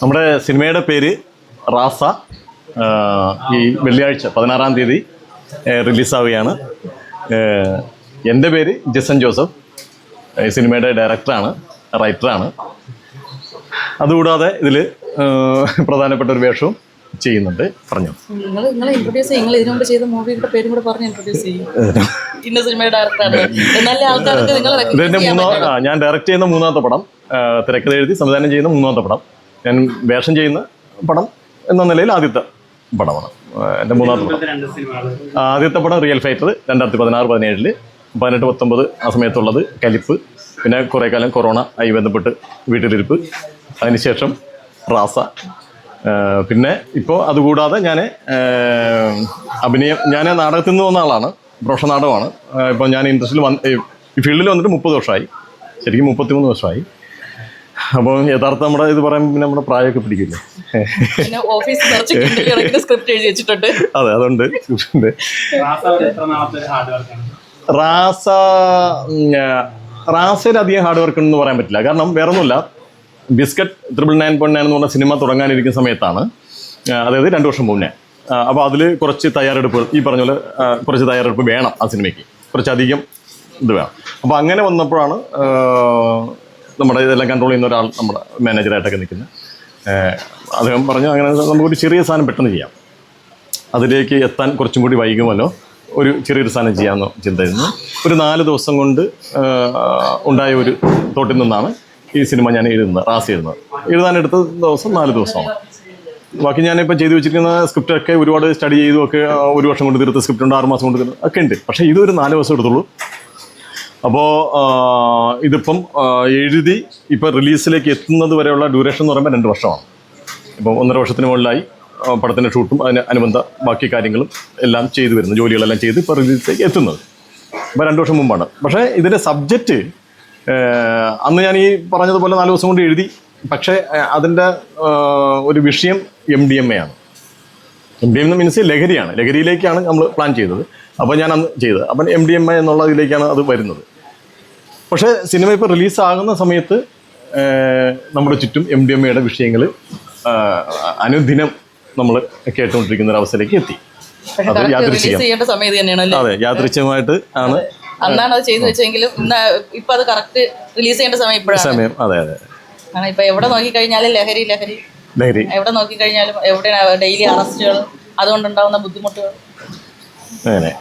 നമ്മുടെ സിനിമയുടെ പേര് റാസ. ഈ വെള്ളിയാഴ്ച 16-ാം തീയതി റിലീസാവുകയാണ്. എൻ്റെ പേര് ജസൻ ജോസഫ്. ഈ സിനിമയുടെ ഡയറക്ടറാണ്, റൈറ്ററാണ്. അതുകൂടാതെ ഇതിൽ പ്രധാനപ്പെട്ട ഒരു വേഷവും ചെയ്യുന്നുണ്ട്. പറഞ്ഞു ഞാൻ ഡയറക്റ്റ് ചെയ്യുന്ന 3-ാമത്തെ പടം, തിരക്കഥ എഴുതി സംവിധാനം ചെയ്യുന്ന 3-ാമത്തെ പടം, ഞാൻ വേഷം ചെയ്യുന്ന പടം എന്ന നിലയിൽ ആദ്യത്തെ പടമാണ്. എൻ്റെ 3-ാമത്തെ പടം. ആദ്യത്തെ പടം റിയൽ ഫൈറ്റർ 2016-17 18-19 ആ സമയത്തുള്ളത് കലിപ്പ്. പിന്നെ കുറേ കാലം കൊറോണ ആയി ബന്ധപ്പെട്ട് വീട്ടിലിരിപ്പ്. അതിനുശേഷം റാസ. പിന്നെ ഇപ്പോൾ അതുകൂടാതെ ഞാൻ ഞാൻ നാടകത്തിൽ നിന്ന് വന്ന ആളാണ്. പ്രൊഫഷണൽ നാടകമാണ്. ഇപ്പോൾ ഞാൻ ഇൻഡസ്ട്രിയിൽ ഈ ഫീൽഡിൽ വന്നിട്ട് 30 വർഷമായി. ശരിക്കും 33 വർഷമായി. അപ്പോൾ യഥാർത്ഥം നമ്മുടെ ഇത് പറയുമ്പോൾ പിന്നെ നമ്മുടെ പ്രായമൊക്കെ പിടിക്കില്ലേ. അതെ, അതുകൊണ്ട് റാസയിൽ അധികം ഹാർഡ് വർക്ക് എന്ന് പറയാൻ പറ്റില്ല. കാരണം വേറെ ഒന്നുമില്ല, ബിസ്ക്കറ്റ് 999 എന്ന് പറഞ്ഞ സിനിമ തുടങ്ങാനിരിക്കുന്ന സമയത്താണ്, അതായത് 2 വർഷം മുന്നേ. അപ്പോൾ അതിൽ കുറച്ച് തയ്യാറെടുപ്പ്, ഈ പറഞ്ഞ പോലെ കുറച്ച് തയ്യാറെടുപ്പ് വേണം ആ സിനിമയ്ക്ക്, കുറച്ചധികം ഇത് വേണം. അപ്പോൾ അങ്ങനെ വന്നപ്പോഴാണ് നമ്മുടെ ഇതെല്ലാം കൺട്രോൾ ചെയ്യുന്ന ഒരാൾ നമ്മുടെ മാനേജറായിട്ടൊക്കെ നിൽക്കുന്നത്. അദ്ദേഹം പറഞ്ഞു, അങ്ങനെ നമുക്കൊരു ചെറിയ സാധനം പെട്ടെന്ന് ചെയ്യാം, അതിലേക്ക് എത്താൻ കുറച്ചും കൂടി വൈകുമല്ലോ, ഒരു ചെറിയൊരു സാധനം ചെയ്യാമെന്ന് ചിന്തയായിരുന്നു. ഒരു 4 ദിവസം കൊണ്ട് ഉണ്ടായ ഒരു തോട്ടിൽ നിന്നാണ് ഈ സിനിമ ഞാൻ എഴുതുന്നത്, റാസ് എഴുതാനെടുത്ത ദിവസം 4 ദിവസമാണ്. ബാക്കി ഞാനിപ്പോൾ ചെയ്തു വെച്ചിരിക്കുന്ന സ്ക്രിപ്റ്റൊക്കെ ഒരുപാട് സ്റ്റഡി ചെയ്തും ഒക്കെ 1 വർഷം കൊണ്ട് തീർത്ത സ്ക്രിപ്റ്റ് ഉണ്ട്, 6 മാസം കൊണ്ട് തീർത്ത ഒക്കെ ഉണ്ട്. പക്ഷേ ഇതൊരു 4 ദിവസം എടുത്തുള്ളൂ. അപ്പോൾ ഇതിപ്പം എഴുതി ഇപ്പോൾ റിലീസിലേക്ക് എത്തുന്നത് വരെയുള്ള ഡ്യൂറേഷൻ എന്ന് പറയുമ്പോൾ 2 വർഷമാണ്. ഇപ്പം 1.5 വർഷത്തിന് മുകളിലായി പടത്തിൻ്റെ ഷൂട്ടും അതിന് അനുബന്ധ ബാക്കി കാര്യങ്ങളും എല്ലാം ചെയ്തു വരുന്നു, ജോലികളെല്ലാം ചെയ്ത് ഇപ്പോൾ റിലീസിലേക്ക് എത്തുന്നത്. അപ്പോൾ 2 വർഷം മുമ്പാണ്. പക്ഷേ ഇതിൻ്റെ സബ്ജക്റ്റ് അന്ന് ഞാൻ ഈ പറഞ്ഞതുപോലെ 4 ദിവസം കൊണ്ട് എഴുതി. പക്ഷേ അതിൻ്റെ ഒരു വിഷയം MDMA ആണ്. MDMA മീൻസ് ലഹരിയാണ്. ലഹരിയിലേക്കാണ് നമ്മൾ പ്ലാൻ ചെയ്തത്. അപ്പോൾ ഞാൻ അന്ന് ചെയ്തത് അപ്പം MDMA എന്നുള്ള ഇതിലേക്കാണ് അത് വരുന്നത്. പക്ഷേ സിനിമ ഇപ്പോൾ റിലീസാകുന്ന സമയത്ത് നമ്മുടെ ചുറ്റും MDMAയുടെ വിഷയങ്ങൾ അനുദിനം നമ്മൾ കേട്ടുകൊണ്ടിരിക്കുന്ന ഒരു അവസ്ഥയിലേക്ക് എത്തി. അത് യാദൃച്ഛികം. അതെ, യാദൃച്ഛികമായിട്ട് ആണ് അന്നാണ് അത് ചെയ്തു വെച്ചെങ്കിലും ഇപ്പൊ അത് കറക്റ്റ് റിലീസ് ചെയ്യേണ്ട സമയം. അതെ അതെ. ഇപ്പൊ എവിടെ നോക്കിക്കഴിഞ്ഞാലും ലഹരി എവിടെ നോക്കിക്കഴിഞ്ഞാലും എവിടെയാണ് ഡെയിലി അറസ്റ്റുകൾ, അതുകൊണ്ടുണ്ടാവുന്ന ബുദ്ധിമുട്ടുകൾ. അങ്ങനെ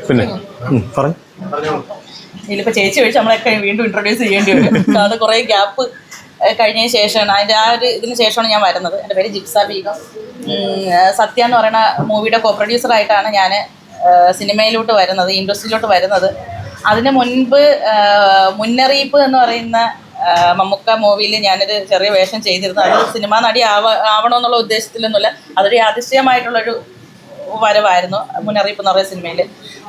പിന്നെ ഇതിലിപ്പോ ചേച്ചി വെച്ച് നമ്മളൊക്കെ വീണ്ടും ഇൻട്രൊഡ്യൂസ് ചെയ്യേണ്ടി വരും. അത് കുറെ ഗ്യാപ്പ് കഴിഞ്ഞതിന് ശേഷമാണ്, അതിൻ്റെ ആ ഒരു ഇതിന് ശേഷമാണ് ഞാൻ വരുന്നത്. എൻ്റെ പേര് ജിപ്സ ബീഗം. സത്യ എന്ന് പറയുന്ന മൂവിയുടെ കോ പ്രൊഡ്യൂസറായിട്ടാണ് ഞാൻ സിനിമയിലോട്ട് വരുന്നത്, ഇൻഡസ്ട്രിയിലോട്ട് വരുന്നത്. അതിന് മുൻപ് മുന്നറിയിപ്പ് എന്ന് പറയുന്ന മമ്മൂക്ക മൂവിയിൽ ഞാനൊരു ചെറിയ വേഷം ചെയ്തിരുന്നു. അത് സിനിമാ നടി ആവണമെന്നുള്ള ഉദ്ദേശത്തിലൊന്നുമില്ല, അതൊരു യാദൃശ്ചികമായിട്ടുള്ളൊരു വരവായിരുന്നു. മുന്നറിയിപ്പ് എന്ന് പറയുന്ന സിനിമയിൽ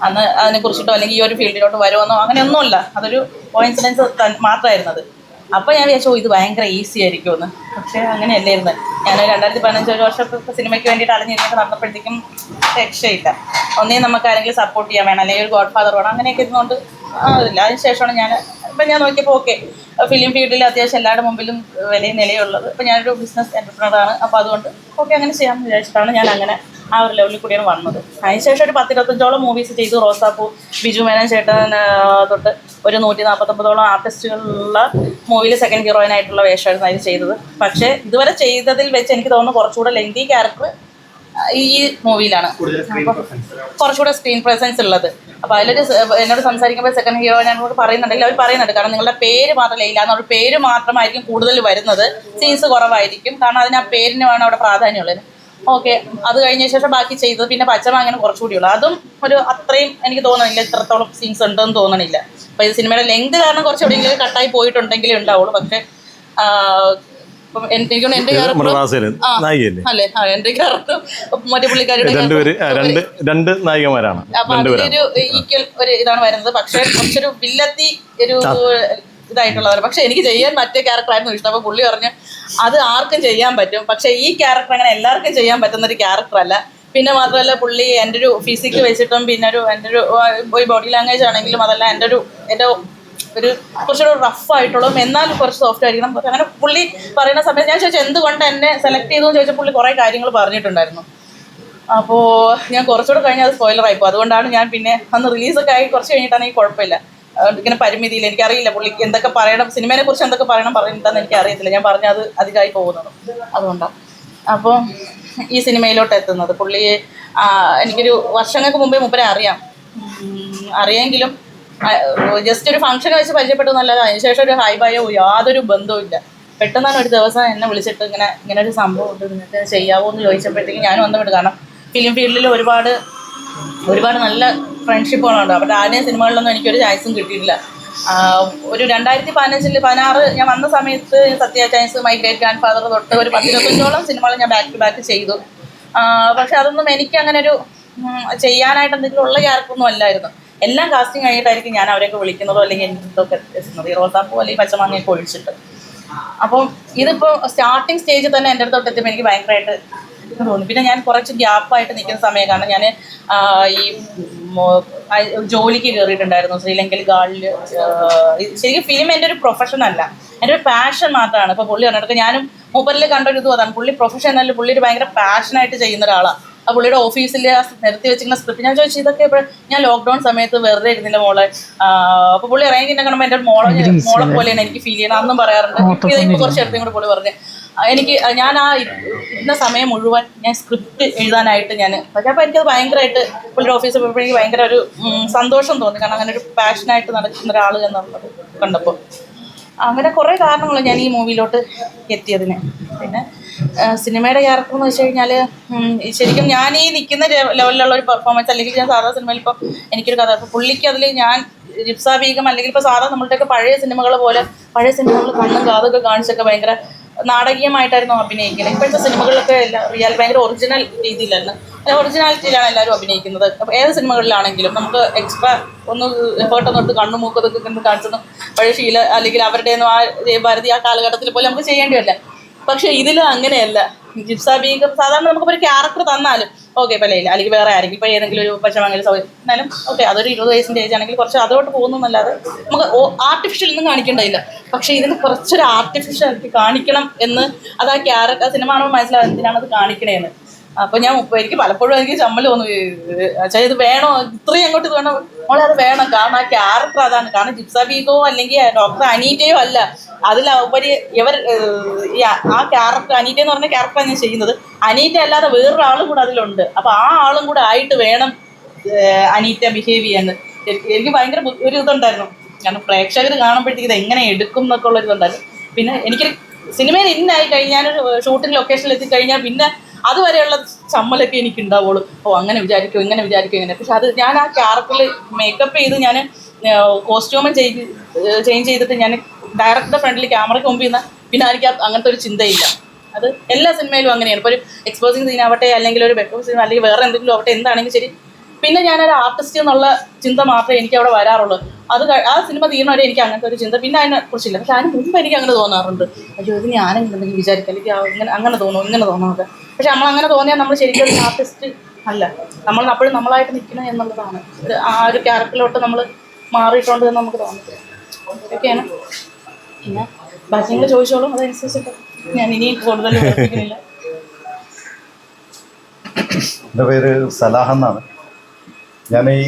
അന്ന് അതിനെക്കുറിച്ചിട്ടോ അല്ലെങ്കിൽ ഈ ഒരു ഫീൽഡിലോട്ട് വരുമെന്നോ അങ്ങനെയൊന്നുമില്ല, അതൊരു കോയിൻസിഡൻസ് മാത്രമായിരുന്നത്. അപ്പോൾ ഞാൻ വിചാരിച്ചു ഇത് ഭയങ്കര ഈസി ആയിരിക്കുമെന്ന്. പക്ഷേ അങ്ങനെയല്ലായിരുന്നു. ഞാൻ 2015 ഒരു വർഷമൊക്കെ സിനിമയ്ക്ക് വേണ്ടിയിട്ട് അലഞ്ഞിരുന്നൊക്കെ നടന്നപ്പോഴത്തേക്കും രക്ഷയില്ല. ഒന്നേ നമുക്ക് ആരെങ്കിലും സപ്പോർട്ട് ചെയ്യാൻ വേണം, അല്ലെങ്കിൽ ഒരു ഗോഡ് ഫാദർ വേണം, അങ്ങനെയൊക്കെ ഇരുന്നുകൊണ്ട് അതില്ല. അതിനുശേഷമാണ് ഞാൻ നോക്കിയപ്പോൾ ഓക്കെ, ഫിലിം ഫീൽഡിൽ അത്യാവശ്യം എല്ലാവരുടെ മുമ്പിലും നിലയുള്ളത്. അപ്പോൾ ഞാനൊരു ബിസിനസ് എൻ്റർപ്രണറാണ്. അപ്പോൾ അതുകൊണ്ട് ഓക്കെ അങ്ങനെ ചെയ്യാമെന്ന് വിചാരിച്ചിട്ടാണ് ഞാൻ അങ്ങനെ ആ ഒരു ലെവലിൽ കൂടിയാണ് വന്നത്. അതിനുശേഷം ഒരു 10-25ഓളം മൂവീസ് ചെയ്തു. റോസാപ്പൂ, ബിജു മേനോൻ ചേട്ടൻ തൊട്ട് ഒരു 149ഓളം ആർട്ടിസ്റ്റുകളുള്ള മൂവിയിൽ സെക്കൻഡ് ഹീറോയിനായിട്ടുള്ള വേഷമായിരുന്നു അതിൽ ചെയ്തത്. പക്ഷേ ഇതുവരെ ചെയ്തതിൽ വെച്ച് എനിക്ക് തോന്നുന്നു കുറച്ചുകൂടെ ലെങ്തി ക്യാരക്ടർ ഈ മൂവിയിലാണ്, കുറച്ചുകൂടെ സ്ക്രീൻ പ്രസൻസ് ഉള്ളത്. അപ്പോൾ അതിലൊരു എന്നോട് സംസാരിക്കുമ്പോൾ സെക്കൻഡ് ഹീറോ ഞാനോട് പറയുന്നുണ്ടെങ്കിൽ അവർ പറയുന്നുണ്ട്, കാരണം നിങ്ങളുടെ പേര് മാത്രമല്ല, ഇല്ലാന്നൊരു പേര് മാത്രമായിരിക്കും കൂടുതൽ വരുന്നത്, സീൻസ് കുറവായിരിക്കും, കാരണം അതിന് ആ പേരിന് വേണം അവിടെ പ്രാധാന്യമുള്ളത്. ഓക്കെ, അത് കഴിഞ്ഞ ശേഷം ബാക്കി ചെയ്തത് പിന്നെ പച്ചമ അങ്ങനെ കുറച്ചുകൂടി ഉള്ളു. അതും ഒരു അത്രയും എനിക്ക് തോന്നുന്നില്ല, ഇത്രത്തോളം സീൻസ് ഉണ്ടെന്ന് തോന്നണില്ല. അപ്പോൾ ഇത് സിനിമയുടെ ലെങ്ത് കാരണം കുറച്ച് എവിടെയെങ്കിലും കട്ടായി പോയിട്ടുണ്ടെങ്കിലേ ഉണ്ടാവുള്ളൂ. പക്ഷേ ഇപ്പം എൻ്റെ അല്ലേ എൻ്റെ ക്യാരക്ടർ മറ്റേ പുള്ളിക്കാരുടെ രണ്ട് നായികമാരാണ്. അപ്പൊ അതിലൊരു ഈക്വൽ ഒരു ഇതാണ് വരുന്നത്. പക്ഷെ കുറച്ചൊരു വില്ലത്തി ഒരു ഇതായിട്ടുള്ളവർ. പക്ഷെ എനിക്ക് ചെയ്യാൻ മറ്റേ ക്യാരക്ടറായിരുന്നു ഇഷ്ടം. അപ്പോൾ പുള്ളി പറഞ്ഞു അത് ആർക്കും ചെയ്യാൻ പറ്റും, പക്ഷെ ഈ ക്യാരക്ടർ അങ്ങനെ എല്ലാവർക്കും ചെയ്യാൻ പറ്റുന്നൊരു ക്യാരക്ടറല്ല. പിന്നെ മാത്രമല്ല പുള്ളി എൻ്റെ ഒരു ഫിസിക്ക് വെച്ചിട്ടും പിന്നെ എൻ്റെ ഒരു ബോഡി ലാംഗ്വേജ് ആണെങ്കിലും അതല്ല എൻ്റെ ഒരു കുറച്ചുകൂടെ റഫ് ആയിട്ടുള്ളതും എന്നാൽ കുറച്ച് സോഫ്റ്റ് ആയിരിക്കണം. അങ്ങനെ പുള്ളി പറയുന്ന സമയത്ത് ഞാൻ ചോദിച്ചാൽ എന്തുകൊണ്ട് എന്നെ സെലക്ട് ചെയ്തു എന്ന് ചോദിച്ചാൽ പുള്ളി കുറേ കാര്യങ്ങൾ പറഞ്ഞിട്ടുണ്ടായിരുന്നു. അപ്പോൾ ഞാൻ കുറച്ചുകൂടെ കഴിഞ്ഞാൽ അത് സ്പോയിലറായിപ്പോൾ. അതുകൊണ്ടാണ് ഞാൻ പിന്നെ അന്ന് റിലീസൊക്കെ ആയി കുറച്ച് കഴിഞ്ഞിട്ടാണെങ്കിൽ കുഴപ്പമില്ല, ഇങ്ങനെ പരിമിതിയിൽ എനിക്കറിയില്ല പുള്ളിക്ക് എന്തൊക്കെ പറയണം, സിനിമയെ കുറിച്ച് എന്തൊക്കെ പറയുന്നതെന്ന് എനിക്ക് അറിയത്തില്ല. ഞാൻ പറഞ്ഞാൽ അത് അധികമായി പോകുന്നത് അതുകൊണ്ടാണ്. അപ്പോൾ ഈ സിനിമയിലോട്ട് എത്തുന്നത് പുള്ളിയെ എനിക്കൊരു വർഷങ്ങൾക്ക് മുമ്പേ മൂപ്പരെ അറിയാമെങ്കിലും ജസ്റ്റ് ഒരു ഫംഗ്ഷൻ വെച്ച് പരിചയപ്പെട്ടു എന്നല്ലാതെ അതിനുശേഷം ഒരു ഹൈ ബൈയോ യാതൊരു ബന്ധവും ഇല്ല. പെട്ടെന്നാണ് ഒരു ദിവസം എന്നെ വിളിച്ചിട്ട് ഇങ്ങനെ ഒരു സംഭവം ഉണ്ട്, നിങ്ങൾക്ക് ചെയ്യാവോ എന്ന് ചോദിച്ചപ്പോഴത്തേക്കും ഞാനും വന്നിട്ട്. കാരണം ഫിലിം ഫീൽഡിൽ ഒരുപാട് നല്ല ഫ്രണ്ട്ഷിപ്പുകളുണ്ട്. അവിടെ ആദ്യം സിനിമകളിലൊന്നും എനിക്കൊരു ചാൻസും കിട്ടിയിട്ടില്ല. ഒരു 2015-16 ഞാൻ വന്ന സമയത്ത് സത്യ chance, my great grandfather തൊട്ട് ഒരു 10-25ഓളം സിനിമകൾ ഞാൻ ബാക്ക് ടു ബാക്ക് ചെയ്തു. പക്ഷെ അതൊന്നും എനിക്ക് അങ്ങനെ ഒരു ചെയ്യാനായിട്ട് എന്തെങ്കിലും ഉള്ള ക്യാരക്ടറൊന്നും അല്ലായിരുന്നു. എല്ലാം കാസ്റ്റിംഗ് കഴിഞ്ഞിട്ടായിരിക്കും ഞാൻ അവരെയൊക്കെ വിളിക്കുന്നതോ അല്ലെങ്കിൽ എനിക്കൊക്കെ എത്തുന്നത്, ഈ റോസാപ്പൂ അല്ലെങ്കിൽ പച്ചമാങ്ങയൊക്കെ ഒഴിച്ചിട്ട്. അപ്പം ഇതിപ്പോൾ സ്റ്റാർട്ടിങ് സ്റ്റേജിൽ തന്നെ എൻ്റെ അടുത്തോട്ട് എത്തിയപ്പോൾ എനിക്ക് ഭയങ്കരമായിട്ട് തോന്നി. പിന്നെ ഞാൻ കുറച്ച് ഗ്യാപ്പായിട്ട് നിൽക്കുന്ന സമയം, കാരണം ഞാൻ ഈ ജോലിക്ക് കയറിയിട്ടുണ്ടായിരുന്നു ശ്രീലങ്കയിൽ ഗാളിൽ. ശരിക്കും ഫിലിം എൻ്റെ ഒരു പ്രൊഫഷൻ അല്ല, എൻ്റെ ഒരു പാഷൻ മാത്രമാണ്. ഇപ്പോൾ പുള്ളി പറഞ്ഞിട്ട് ഞാനും മൂപ്പറിൽ കണ്ടൊരു ഇത് അതാണ്, പുള്ളി പ്രൊഫഷനല്ല, പുള്ളി ഒരു ഭയങ്കര പാഷനായിട്ട് ചെയ്യുന്ന ഒരാളാണ്. ആ പുള്ളിയുടെ ഓഫീസിൽ നിരത്തി വെച്ചിരിക്കുന്ന സ്ക്രിപ്റ്റ് ഞാൻ ചോദിച്ചു ഇതൊക്കെ ഇപ്പോൾ ഞാൻ ലോക്ക്ഡൗൺ സമയത്ത് വെറുതെ ഇരുന്നില്ല മോളെ. അപ്പോൾ പുള്ളി ഇറങ്ങിയിട്ട് കാണുമ്പോൾ എൻ്റെ മോളെ പോലെയാണ് എനിക്ക് ഫീൽ ചെയ്യണം അന്നും പറയാറുണ്ട്. ഇപ്പോൾ കുറച്ച് അടുത്തും കൂടെ പുള്ളി പറഞ്ഞു ഞാൻ ആ ഇരുന്ന സമയം മുഴുവൻ ഞാൻ സ്ക്രിപ്റ്റ് എഴുതാനായിട്ട് പക്ഷേ അപ്പോൾ എനിക്കത് ഭയങ്കരമായിട്ട് പുള്ളിയുടെ ഓഫീസിൽ പോയപ്പോൾ എനിക്ക് ഭയങ്കര ഒരു സന്തോഷം തോന്നി. കാരണം അങ്ങനെ ഒരു പാഷനായിട്ട് നടക്കുന്ന ഒരാൾ എന്നുള്ളത് കണ്ടപ്പോൾ. അങ്ങനെ കുറേ കാരണങ്ങൾ ഞാൻ ഈ മൂവിയിലോട്ട് എത്തിയതിന്. പിന്നെ സിനിമയുടെ ക്യാരക്ടർ എന്ന് വെച്ച് കഴിഞ്ഞാൽ ശരിക്കും ഞാൻ ഈ നിൽക്കുന്ന ലെവലിലുള്ള ഒരു പെർഫോമൻസ്, അല്ലെങ്കിൽ ഞാൻ സാധാ സിനിമയിൽ ഇപ്പോൾ എനിക്കൊരു കഥ ഇപ്പോൾ പുള്ളിക്ക് അതിൽ ഞാൻ ജിപ്സാ ബീഗം അല്ലെങ്കിൽ ഇപ്പോൾ സാധാ നമ്മളുടെയൊക്കെ പഴയ സിനിമകൾ കണ്ണും കാതൊക്കെ കാണിച്ചൊക്കെ ഭയങ്കര നാടകീയമായിട്ടായിരുന്നു അഭിനയിക്കുന്നത്. ഇപ്പോഴത്തെ സിനിമകളിലൊക്കെ എല്ലാം ഭയങ്കര ഒറിജിനൽ രീതിയിലായിരുന്നു, ഒറിജിനാലിറ്റിയിലാണ് എല്ലാവരും അഭിനയിക്കുന്നത്. അപ്പോൾ ഏത് സിനിമകളിലാണെങ്കിലും നമുക്ക് എക്സ്ട്രാ ഒന്ന് എഫേർട്ടൊന്നും എടുത്ത് കണ്ണും മൂക്കതൊക്കെ കാണിച്ചൊന്നും പഴയ ശീല അല്ലെങ്കിൽ അവരുടെയൊന്നും ആ ഭാരതി ആ കാലഘട്ടത്തിൽ പോലും നമുക്ക് ചെയ്യേണ്ടി വരില്ല. പക്ഷേ ഇതിൽ അങ്ങനെയല്ല. ജിപ്സാ ബീഗം സാധാരണ നമുക്കിപ്പോൾ ഒരു ക്യാരക്ടർ തന്നാലും ഓക്കെ പലയില്ല, അല്ലെങ്കിൽ വേറെ ആരെങ്കിലും ഇപ്പോൾ ഏതെങ്കിലും ഒരു പച്ചമംഗല എന്നാലും ഓക്കെ അതൊരു 20 വയസ്സിൻ്റെ ഏജ് ആണെങ്കിൽ കുറച്ച് അതോട്ട് പോകുന്നതല്ലാതെ നമുക്ക് ആർട്ടിഫിഷ്യൽ ഒന്നും കാണിക്കേണ്ടതില്ല. പക്ഷേ ഇതിന് കുറച്ചൊരു ആർട്ടിഫിഷ്യൽ കാണിക്കണം എന്ന് അത് ആ ക്യാരക്ടർ ആ സിനിമ കാണുമ്പോൾ മനസ്സിലാവും എന്തിനാണ് അത് കാണിക്കണേന്ന്. അപ്പോൾ എനിക്ക് പലപ്പോഴും എനിക്ക് ചമ്മൽ തോന്നും, അച്ഛാ ഇത് വേണോ, ഇത്രയും അങ്ങോട്ട് ഇത് വേണം മോളെ, അത് വേണം. കാരണം ആ ക്യാരക്ടർ അതാണ്. കാരണം ജിപ്സാ ബീഗോ അല്ലെങ്കിൽ ഡോക്ടർ അനീറ്റയോ അല്ല, അതിലുപരി ആ ക്യാരക്ടർ അനീറ്റ എന്ന് പറഞ്ഞ ക്യാരക്ടറാണ് ഞാൻ ചെയ്യുന്നത്. അനീറ്റ അല്ലാതെ വേറൊരാളും കൂടെ അതിലുണ്ട്. അപ്പോൾ ആ ആളും കൂടെ ആയിട്ട് വേണം അനീറ്റ ബിഹേവ് ചെയ്യാൻ. എനിക്ക് ഭയങ്കര ഒരു ഇതുണ്ടായിരുന്നു. കാരണം പ്രേക്ഷകർ കാണുമ്പോഴത്തേക്ക് ഇത് എങ്ങനെ എടുക്കും എന്നൊക്കെ ഉള്ളൊരിതുണ്ടായിരുന്നു. പിന്നെ എനിക്കൊരു സിനിമയിൽ ഇന്നായി കഴിഞ്ഞാൽ ഷൂട്ടിംഗ് ലൊക്കേഷനിൽ എത്തിക്കഴിഞ്ഞാൽ പിന്നെ അതുവരെയുള്ള ചമ്മലൊക്കെ എനിക്ക് ഉണ്ടാവുള്ളൂ. അങ്ങനെ വിചാരിക്കും ഇങ്ങനെ ഇങ്ങനെ. പക്ഷെ അത് ഞാൻ ആ ക്യാരക്ടറിൽ മേക്കപ്പ് ചെയ്ത് ഞാൻ കോസ്റ്റ്യൂമും ചേഞ്ച് ചെയ്തിട്ട് ഞാൻ ഡയറക്ടറുടെ ഫ്രണ്ടിൽ ക്യാമറയ്ക്ക് മുമ്പിൽ നിന്ന് പിന്നെ എനിക്ക് അങ്ങനത്തെ ഒരു ചിന്തയില്ല. അത് എല്ലാ സിനിമയിലും അങ്ങനെയാണ്. ഇപ്പോൾ ഒരു എക്സ്പോസിങ് സീനാവട്ടെ അല്ലെങ്കിൽ ഒരു ബെഡ്റൂം സീൻ അല്ലെങ്കിൽ വേറെ എന്തെങ്കിലും ആവട്ടെ, എന്താണെങ്കിലും ശരി, പിന്നെ ഞാനൊരു ആർട്ടിസ്റ്റ് എന്നുള്ള ചിന്ത മാത്രമേ എനിക്ക് അവിടെ വരാറുള്ളൂ. ആ സിനിമ തീർന്നവരെ എനിക്ക് അങ്ങനത്തെ ഒരു ചിന്ത പിന്നെ അതിനെക്കുറിച്ചില്ല. പക്ഷെ അതിന് മുമ്പ് എനിക്ക് അങ്ങനെ തോന്നാറുണ്ട്, അയ്യോ ഇത് ഞാനെന്തെങ്കിലും വിചാരിക്കാം, അല്ലെങ്കിൽ അങ്ങനെ തോന്നും ഇങ്ങനെ തോന്നുന്നത്. പക്ഷെ നമ്മളങ്ങനെ തോന്നിയാൽ നമ്മൾ ശരിക്കും ഒരു ആർട്ടിസ്റ്റ് അല്ല, നമ്മൾ അപ്പോഴും നമ്മളായിട്ട് നിൽക്കണം എന്നുള്ളതാണ്. ആ ഒരു ക്യാരക്ടറിലോട്ട് നമ്മൾ മാറിയിട്ടുണ്ട് എന്ന് നമുക്ക് തോന്നുന്നത്. ഓക്കെയാണ്. പിന്നെ ബാക്കി നിങ്ങൾ ചോദിച്ചോളും, അതനുസരിച്ചിട്ട് ഞാൻ ഇനി കൂടുതൽ പ്രവർത്തിക്കുന്നില്ല. എൻ്റെ പേര് സലാഹ് എന്നാണ്. ഞാൻ ഈ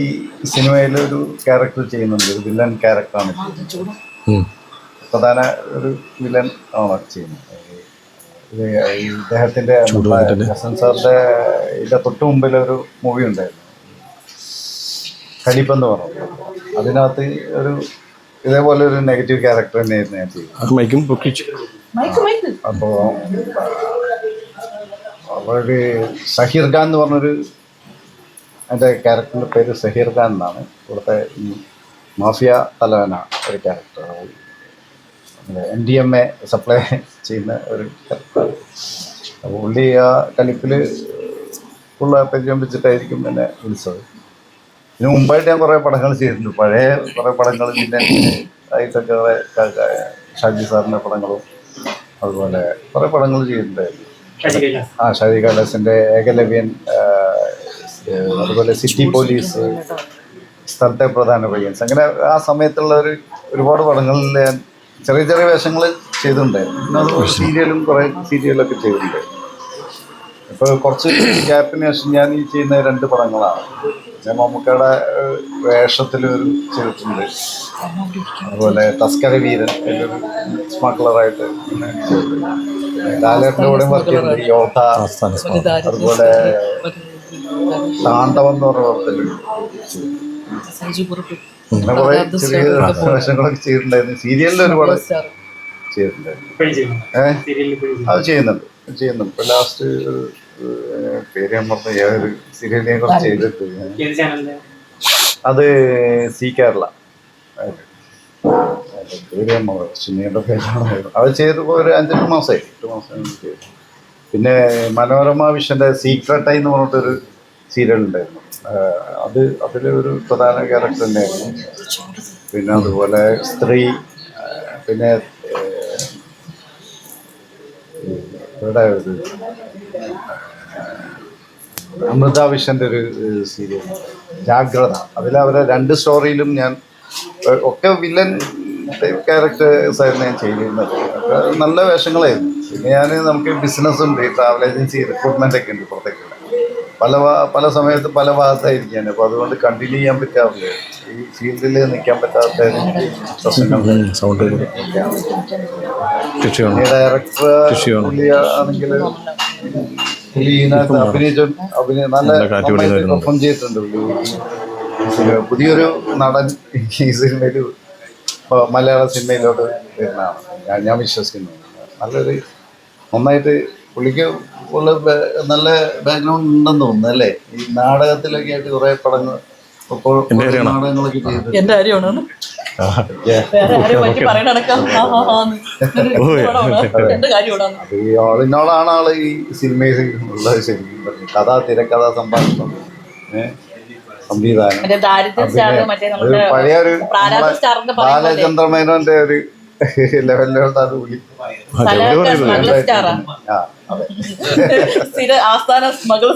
സിനിമയിൽ ഒരു ക്യാരക്ടർ ചെയ്യുന്നുണ്ട്, ഒരു വില്ലൻ ക്യാരക്ടറാണ്. പ്രധാന ഒരു വില്ലൻ ആണ് ചെയ്യുന്നത്. ഇദ്ദേഹത്തിൻ്റെ ഹസൻ സാറിൻ്റെ ഇതിൻ്റെ തൊട്ട് മുമ്പിലൊരു മൂവി ഉണ്ടായിരുന്നു, ഖലീഫെന്ന് പറഞ്ഞു. അതിനകത്ത് ഒരു ഇതേപോലെ ഒരു നെഗറ്റീവ് ക്യാരക്ടർ തന്നെയായിരുന്നു ഞാൻ ചെയ്യുന്നത്. അപ്പോൾ അവര് സഹീർ ഖാൻ എന്ന് പറഞ്ഞൊരു, എൻ്റെ ക്യാരക്ടറിൻ്റെ പേര് സഹീർ ഖാൻ എന്നാണ്. ഇവിടുത്തെ ഈ മാഫിയ തലവന ഒരു ക്യാരക്ടർ, NDMA സപ്ലൈ ചെയ്യുന്ന ഒരു ക്യാരക്ടർ. അപ്പോൾ പുള്ളി ആ ഖലീഫിൽ ഉള്ള പരിചയം വെച്ചിട്ടായിരിക്കും എന്നെ വിളിച്ചത്. ഇതിന് മുമ്പായിട്ട് ഞാൻ കുറേ പടങ്ങൾ ചെയ്തിട്ടുണ്ട്, പഴയ കുറേ പടങ്ങൾ, പിന്നെ ആയിട്ടൊക്കെ കുറേ ഷാജി സാറിൻ്റെ പടങ്ങളും അതുപോലെ കുറേ പടങ്ങൾ ചെയ്തിട്ടുണ്ടായിരുന്നു. ഷാജി കൈലാസിൻ്റെ ഏകലവ്യൻ, അതുപോലെ സിറ്റി പോലീസ്, സ്ഥലത്തെ പ്രധാന പയ്യൻസ്, അങ്ങനെ ആ സമയത്തുള്ള ഒരു ഒരുപാട് പടങ്ങളിൽ ഞാൻ ചെറിയ ചെറിയ വേഷങ്ങൾ ചെയ്തിട്ടുണ്ടായിരുന്നു. പിന്നെ അതുപോലെ സീരിയലും കുറേ സീരിയലൊക്കെ ചെയ്തിട്ടുണ്ടായിരുന്നു. ഇപ്പോൾ കുറച്ച് ഗ്യാപ്പിന് ശേഷം ഞാൻ ഈ ചെയ്യുന്ന 2 പടങ്ങളാണ്. ഞാൻ മമ്മൂക്കയുടെ വേഷത്തിലൊരു ചെയ്തിട്ടുണ്ട്. അതുപോലെ തസ്കര വീരൻ എന്നൊരു സ്മഗ്ലറായിട്ട് ലാലേട്ടൻ്റെ കൂടെ വർക്ക് ചെയ്യുന്നുണ്ട്. യോധ, അതുപോലെ താണ്ഡവം എന്ന് പറഞ്ഞ പടത്തിലുണ്ട്. അങ്ങനെ കുറേ ചെറിയ വേഷങ്ങളൊക്കെ ചെയ്തിട്ടുണ്ടായിരുന്നു. സീരിയലിൽ ഒരുപാട് ചെയ്തിട്ടുണ്ടായിരുന്നു. അത് ചെയ്യുന്നുണ്ട്. ഇപ്പൊ ലാസ്റ്റ് പേര് ഞാൻ പറഞ്ഞ ഏതൊരു സീരിയലിനെ കുറിച്ച് ചെയ്തിട്ട് അത് സി കേരള പേര് ഞാൻ സുനിയുടെ പേരാണ്. അത് ചെയ്തപ്പോൾ ഒരു 5-8 മാസമായി 8 മാസം ചെയ്തു. പിന്നെ മനോരമ വിഷൻ്റെ സീക്രട്ടായി എന്ന് പറഞ്ഞിട്ടൊരു സീരിയൽ ഉണ്ടായിരുന്നു. അതിലൊരു പ്രധാന ക്യാരക്ടർ തന്നെയായിരുന്നു. പിന്നെ അതുപോലെ സ്ത്രീ, പിന്നെ ഇവിടെ ഒരു അമൃത വിഷൻ്റെ ഒരു സീരിയൽ ജാഗ്രത, അതിലവരെ 2 സ്റ്റോറിയിലും ഞാൻ ഒക്കെ വില്ലൻ ക്യാരക്ടേഴ്സ് ആയിരുന്നു ഞാൻ ചെയ്തിരുന്നത്. നല്ല വേഷങ്ങളായിരുന്നു. പിന്നെ നമുക്ക് ബിസിനസ്സുണ്ട്, ട്രാവൽ ഏജൻസി റിക്രൂട്ട്മെൻ്റ് ഒക്കെ ഉണ്ട് പുറത്തേക്ക്. പല സമയത്ത് പല ഭാഗത്തായിരിക്കാൻ. അപ്പോൾ അതുകൊണ്ട് കണ്ടിന്യൂ ചെയ്യാൻ പറ്റാറില്ല. ഈ ഫീൽഡിൽ നിൽക്കാൻ പറ്റാത്ത പ്രശ്നങ്ങൾ. ഡയറക്ടർ പുള്ളിയാണെങ്കിൽ പുള്ളി ഇതിനകത്ത് നല്ല പെർഫോം ചെയ്തിട്ടുണ്ട്. പുതിയൊരു നടൻ ഈ സിനിമയിൽ മലയാള സിനിമയിലോട്ട് വരുന്നതാണ് ഞാൻ വിശ്വസിക്കുന്നത്. നന്നായിട്ട് പുള്ളിക്ക് ഉള്ള നല്ല ബാക്ക്ഗ്രൗണ്ട് ഉണ്ടെന്ന് തോന്നുന്നു അല്ലേ? ഈ നാടകത്തിലൊക്കെ ആയിട്ട് കുറെ പടങ്ങൾ നാടകങ്ങളൊക്കെ ചെയ്തിട്ടുണ്ട്. എന്റെ കാര്യമാണ് ഈ ഓളിനോളാണ് ആള് ഈ സിനിമയിൽ ഉള്ളത്. ശരിക്കും പറഞ്ഞു കഥ, തിരക്കഥ, സംഭാഷണം, സംവിധാനം. പഴയ ഒരു ബാലചന്ദ്ര മേനോന്റെ ഒരു ലെവലിലോട്ടാണ് പുള്ളി. ആസ്ഥാന സ്മഗിൾ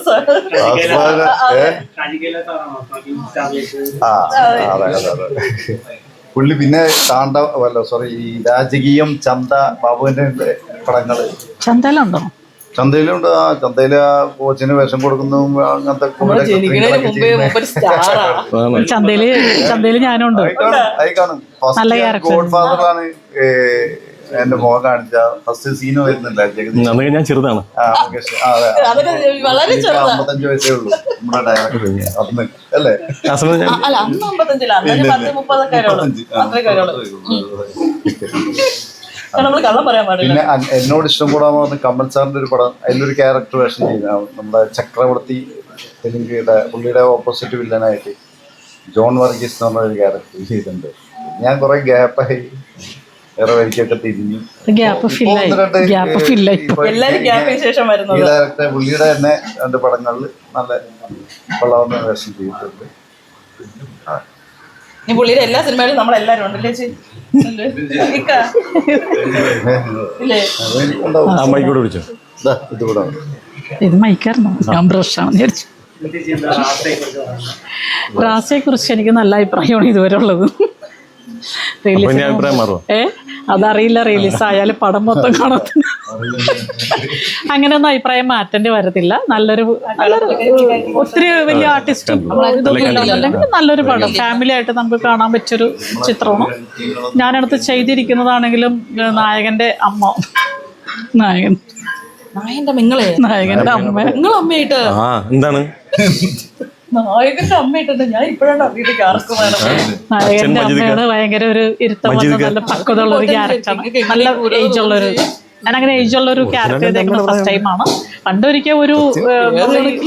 പുള്ളി. പിന്നെ ഈ രാജകീയം, ചന്ത, ബാബുവിന്റെ പടങ്ങള് ചന്തയിലുണ്ടോ? ചന്തയിലുണ്ട്. ചന്തയില് കോച്ചിന് വേഷം കൊടുക്കുന്നു. അങ്ങനത്തെ ചന്തയില് ഞാനുണ്ട്. ആയി കാണും. ഗോഡ് ഫാദറാണ് എന്റെ മുഖം കാണിച്ച ഫസ്റ്റ് സീന് വരുന്നില്ല. ഞാൻ ചെറുതാണ്. 55 വയസ്സേ ഉള്ളൂ നമ്മുടെ ഡയറക്ടർ അന്ന് അല്ലേ? പിന്നെ എന്നോട് ഇഷ്ടം കൂടാന്ന് പറഞ്ഞ കമൽ സാറിന്റെ ഒരു പടം, അതിലൊരു ക്യാരക്ടർ വേഷം ചെയ്യുന്ന നമ്മുടെ ചക്രവർത്തി തെലുങ്കിയുടെ പുള്ളിയുടെ ഓപ്പോസിറ്റ് വില്ലനായിട്ട് ജോൺ വർഗീസ് എന്ന് പറഞ്ഞ ഒരു ക്യാരക്ടർ ചെയ്തിട്ടുണ്ട്. ഞാൻ കുറെ ഗ്യാപ്പായി വേറെ വഴിക്കൊക്കെ തിരിഞ്ഞു. ഈ ഡയറക്ടർ പുള്ളിയുടെ തന്നെ 2 പടങ്ങളിൽ നല്ല കൊള്ളാവുന്ന വേഷം ചെയ്തിട്ടുണ്ട്. പുള്ളിയുടെ എല്ലാ സിനിമയിലും നമ്മളെല്ലാരും ഉണ്ടല്ലേ? ഇത് മൈക്കായിരുന്നോ? ഞാൻ ബ്രഷാണ് വിചാരിച്ചു. റാസയെ കുറിച്ച് എനിക്ക് നല്ല അഭിപ്രായമാണ് ഇതുവരെ ഉള്ളത്. അതറിയില്ല, റിലീസ് ആയാലും പടം മൊത്തം കാണത്തില്ല. അങ്ങനെയൊന്നും അഭിപ്രായം മാറ്റേണ്ടി വരത്തില്ല. നല്ലൊരു ഒത്തിരി വലിയ ആർട്ടിസ്റ്റും ഇതൊന്നും ഇല്ലാന്നുണ്ടെങ്കിൽ നല്ലൊരു പടം ഫാമിലി ആയിട്ട് നമുക്ക് കാണാൻ പറ്റിയൊരു ചിത്രമാണ്. ഞാനടുത്ത് ചെയ്തിരിക്കുന്നതാണെങ്കിലും നായകന്റെ അമ്മ, നായകന്റെ അമ്മ, നിങ്ങളമ്മയായിട്ട് എന്താണ് നായകന്റെ അമ്മയായിട്ടുണ്ട്. ഞാൻ ഇപ്പോഴാണ് അറിയിട്ട് ആർക്കുമാണ് നായകന്റെ അമ്മയാണ്. ഭയങ്കര ഒരു ഇരുത്തം വന്ന നല്ല പക്വത ഉള്ള ഒരു ക്യാരക്ടറാണ്. നല്ല ഏജ് ഉള്ളൊരു, ഞാനങ്ങനെ ഏജ് ഉള്ളൊരു ക്യാരക്ടർ ചെയ്തേക്കുന്നത് ഫസ്റ്റ് ടൈമാണ്. പണ്ടൊരിക്കൽ ഒരു